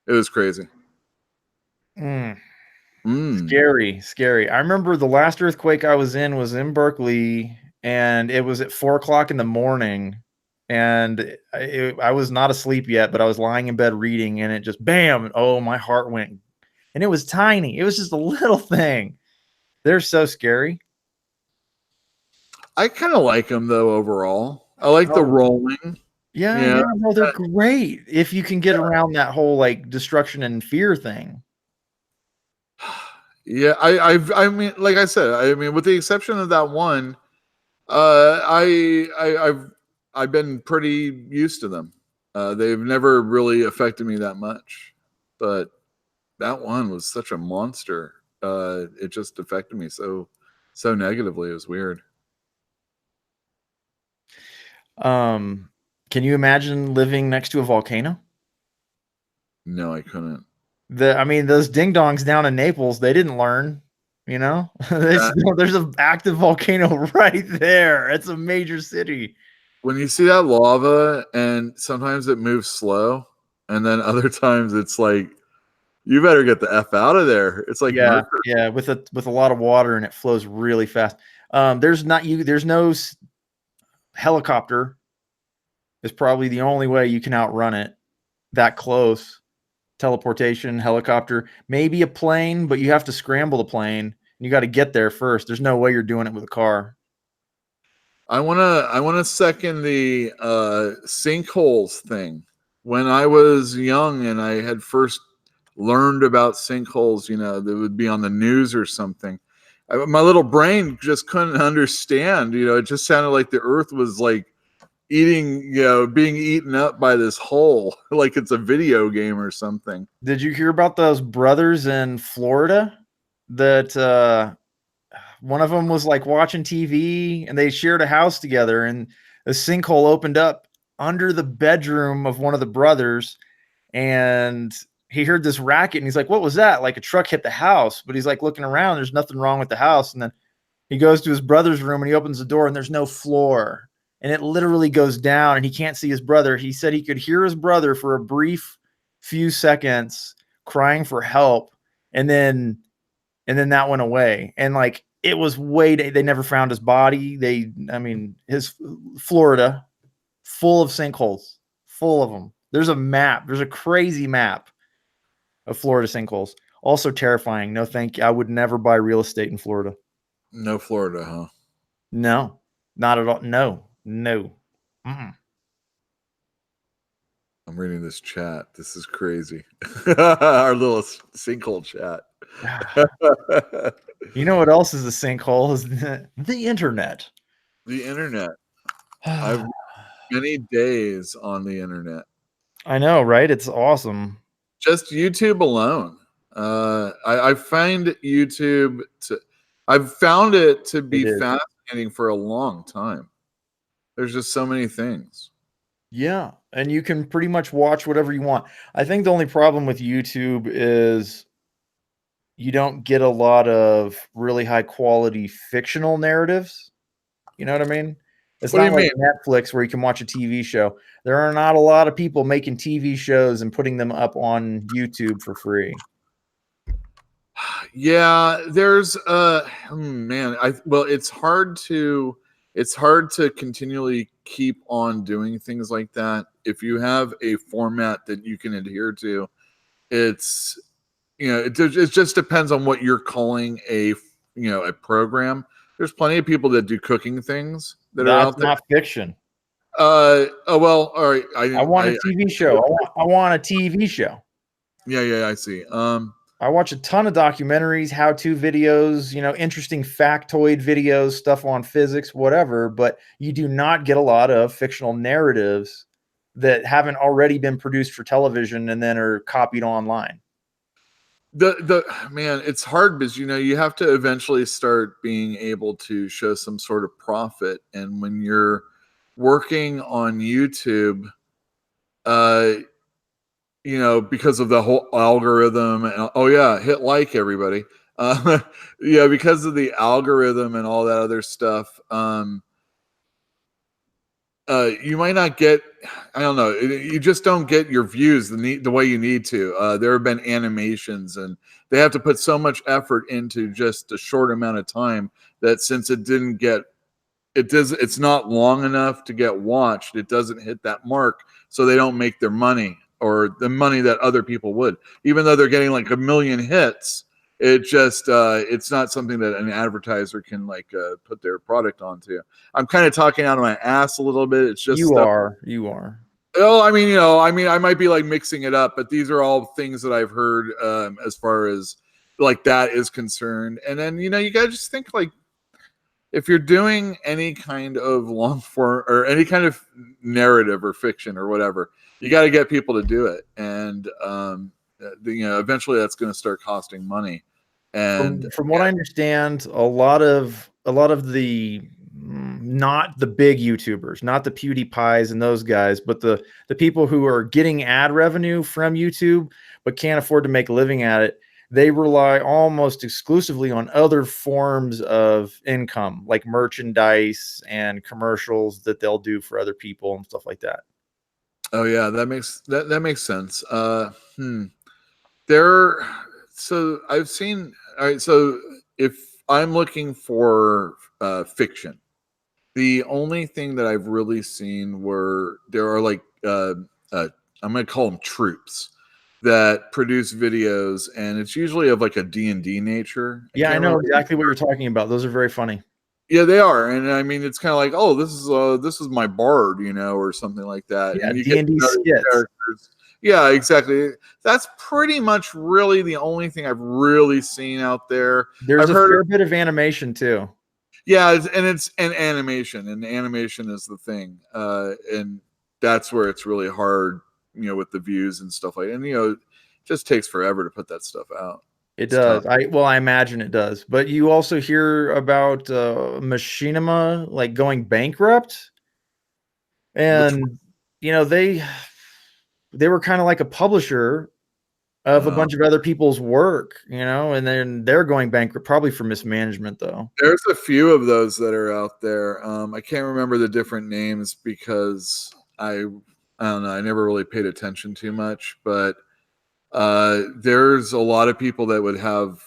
It was crazy. Scary. I remember the last earthquake I was in Berkeley, and it was at 4:00 in the morning, and I was not asleep yet, but I was lying in bed reading, and it just bam! Oh, my heart went, and it was tiny. It was just a little thing. They're so scary. I kind of like them though overall. I like the rolling. Yeah, no, they're great if you can get around that whole like destruction and fear thing. Yeah, I mean, like I said, I mean, with the exception of that one, I've been pretty used to them. They've never really affected me that much, but that one was such a monster. It just affected me so negatively. It was weird. Can you imagine living next to a volcano? No, I couldn't. Those ding dongs down in Naples, they didn't learn, there's an active volcano right there. It's a major city. When you see that lava, and sometimes it moves slow, and then other times it's like, you better get the F out of there. It's like yeah, with a lot of water, and it flows really fast. There's no helicopter. Is probably the only way you can outrun it that close. Teleportation, helicopter, maybe a plane, but you have to scramble the plane and you got to get there first. There's no way you're doing it with a car. I want to second the sinkholes thing. When I was young and I had first learned about sinkholes, that would be on the news or something. My little brain just couldn't understand. It just sounded like the earth was like being eaten up by this hole, like it's a video game or something. Did you hear about those brothers in Florida that one of them was like watching TV and they shared a house together, and a sinkhole opened up under the bedroom of one of the brothers, and he heard this racket and he's like, what was that? Like a truck hit the house, but he's like looking around, there's nothing wrong with the house. And then he goes to his brother's room and he opens the door and there's no floor. And it literally goes down and he can't see his brother. He said he could hear his brother for a brief few seconds crying for help. And then and then that went away. And like it was they never found his body. His Florida, full of sinkholes, full of them. There's a map. There's a crazy map of Florida sinkholes. Also terrifying. No, thank you. I would never buy real estate in Florida. No Florida, huh? No, not at all. No. Mm-mm. I'm reading this chat. This is crazy. Our little sinkhole chat. You know what else is a sinkhole? Is the internet. The internet. I've many days on the internet. I know, right? It's awesome. Just YouTube alone. I find YouTube I've found it to be fascinating for a long time. There's just so many things. Yeah, and you can pretty much watch whatever you want. I think the only problem with YouTube is you don't get a lot of really high quality fictional narratives. You know what I mean? It's What do not you like mean? Netflix where you can watch a TV show. There are not a lot of people making TV shows and putting them up on YouTube for free. Yeah, there's man, it's hard to continually keep on doing things like that. If you have a format that you can adhere to, it's it just depends on what you're calling a program. There's plenty of people that do cooking things that are out That's there. not fiction. Oh well, all right. I want a TV show. I want a TV show. Yeah, I see. I watch a ton of documentaries, how-to videos, interesting factoid videos, stuff on physics, whatever, but you do not get a lot of fictional narratives that haven't already been produced for television and then are copied online. The man, it's hard because you have to eventually start being able to show some sort of profit, and when you're working on YouTube, because of the whole algorithm, and oh yeah, hit like, everybody. Yeah, because of the algorithm and all that other stuff, you might not get, I don't know, you just don't get your views the way you need to. There have been animations, and they have to put so much effort into just a short amount of time that since it's not long enough to get watched, it doesn't hit that mark, so they don't make their money, or the money that other people would, even though they're getting like a million hits. It's not something that an advertiser can put their product onto. I'm kind of talking out of my ass a little bit. It's just You are. Oh, I might be like mixing it up, but these are all things that I've heard as far as like that is concerned. And then you gotta just think, like, if you're doing any kind of long form or any kind of narrative or fiction or whatever, you got to get people to do it, and eventually that's going to start costing money. And from what I understand, a lot of the not the big YouTubers, not the PewDiePies and those guys, but the people who are getting ad revenue from YouTube but can't afford to make a living at it, they rely almost exclusively on other forms of income, like merchandise and commercials that they'll do for other people and stuff like that. Oh yeah, that makes sense. So I've seen. All right, so if I'm looking for fiction, the only thing that I've really seen were there are like I'm going to call them troops that produce videos, and it's usually of like a D&D nature. Yeah, I know exactly what you're talking about. Those are very funny. Yeah, they are, and I mean, it's kind of like, oh, this is my bard, or something like that. Yeah, and you D&D get skits. Characters. Yeah, exactly. That's pretty much really the only thing I've really seen out there. There's a fair bit of animation too. Yeah, it's an animation, and animation is the thing, and that's where it's really hard, with the views and stuff like that. And it just takes forever to put that stuff out. It does. I imagine it does. But you also hear about Machinima like going bankrupt, and they were kind of like a publisher of a bunch of other people's work, and then they're going bankrupt, probably for mismanagement, though. There's a few of those that are out there. I can't remember the different names because I don't know. I never really paid attention too much, but there's a lot of people that would have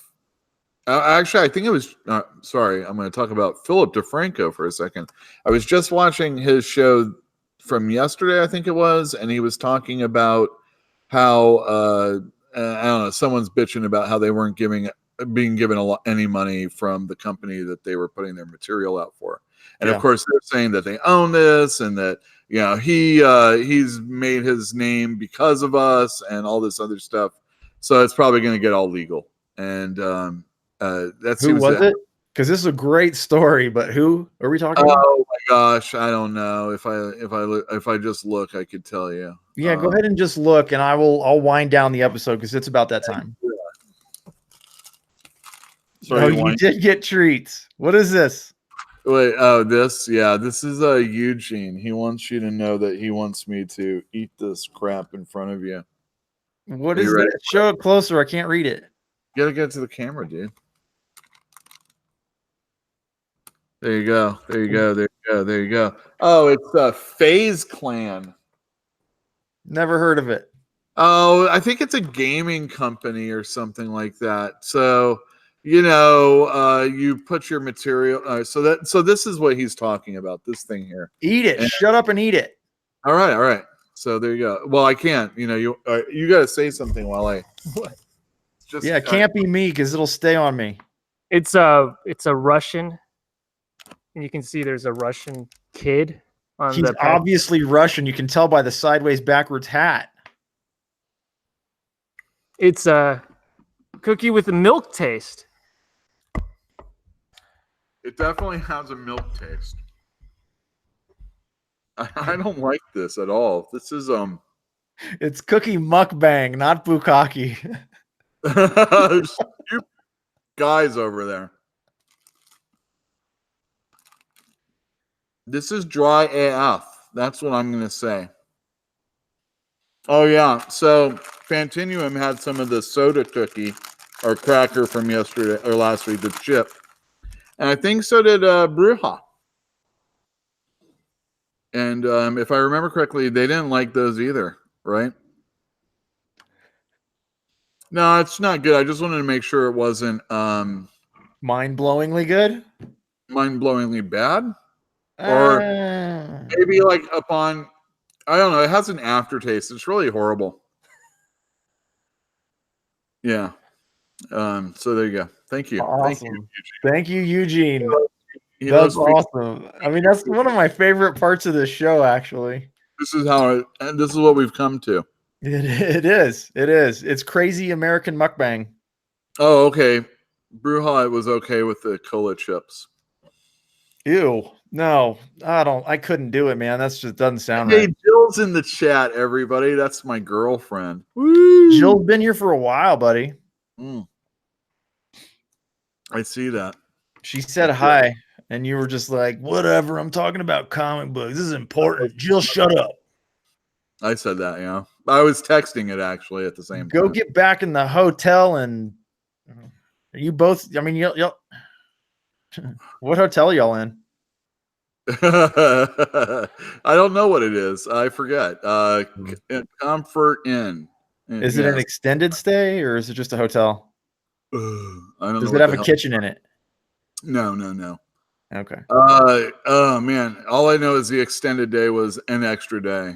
Actually, I think it was. Sorry, I'm going to talk about Philip DeFranco for a second. I was just watching his show from yesterday, I think it was, and he was talking about how I don't know, someone's bitching about how they weren't being given any money from the company that they were putting their material out for, and of course they're saying that they own this and that he's made his name because of us and all this other stuff, so it's probably going to get all legal and. That Who was it? Because this is a great story, but who are we talking about? Oh my gosh, I don't know. If I just look, I could tell you. Yeah, go ahead and just look, and I'll wind down the episode because it's about that time. Sorry, you did get treats. What is this? Wait, this is Eugene. He wants you to know that he wants me to eat this crap in front of you. What is that? Show it closer. I can't read it. You gotta get to the camera, dude. There you go. There you go. There you go. There you go. Oh, it's FaZe Clan. Never heard of it. Oh, I think it's a gaming company or something like that. So, you put your material. So this is what he's talking about. This thing here. Eat it. Shut up and eat it. All right. All right. So there you go. Well, I can't. You got to say something while I. What? It can't be me because it'll stay on me. It's a Russian. And you can see there's a Russian kid on He's obviously Russian. You can tell by the sideways backwards hat. It's a cookie with a milk taste. It definitely has a milk taste. I don't like this at all. This is It's cookie mukbang, not bukkake. You guys over there. This is dry AF. That's what I'm going to say. Oh, yeah. So, Fantinuum had some of the soda cookie or cracker from yesterday or last week, the chip. And I think so did Bruja. And if I remember correctly, they didn't like those either, right? No, it's not good. I just wanted to make sure it wasn't mind-blowingly good? Mind-blowingly bad? Or maybe like I don't know, it has an aftertaste. It's really horrible. Yeah. So there you go. Thank you. Awesome. Thank you, Eugene. That's awesome. I mean, that's one of my favorite parts of this show, actually. This is what we've come to. It is. It's crazy American mukbang. Oh, okay. Bruja was okay with the cola chips. Ew. No, I couldn't do it, man. That's just doesn't sound right. Hey, Jill's in the chat, everybody. That's my girlfriend. Woo! Jill's been here for a while, buddy. I see that. She said hi, and you were just like, whatever, I'm talking about comic books. This is important. Jill, shut up. I said that, yeah. I was texting it actually at the same time. Go get back in the hotel and are you both, I mean, y'all what hotel y'all in? I don't know what it is. I forget. Comfort Inn. Is it an extended stay or is it just a hotel? I don't know. Does it have a kitchen in it? No. Okay. Oh man. All I know is the extended day was an extra day.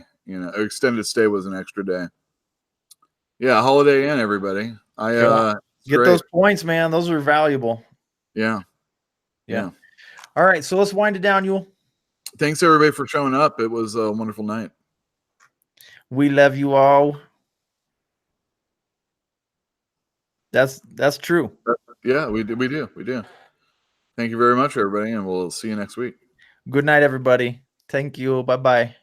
Extended stay was an extra day. Yeah, Holiday Inn, everybody. Get great. Those points, man. Those are valuable. Yeah. All right, so let's wind it down, Yule. Thanks everybody for showing up. It was a wonderful night. We love you all. That's true. Yeah, we do. Thank you very much, everybody, and we'll see you next week. Good night, everybody. Thank you. Bye-bye.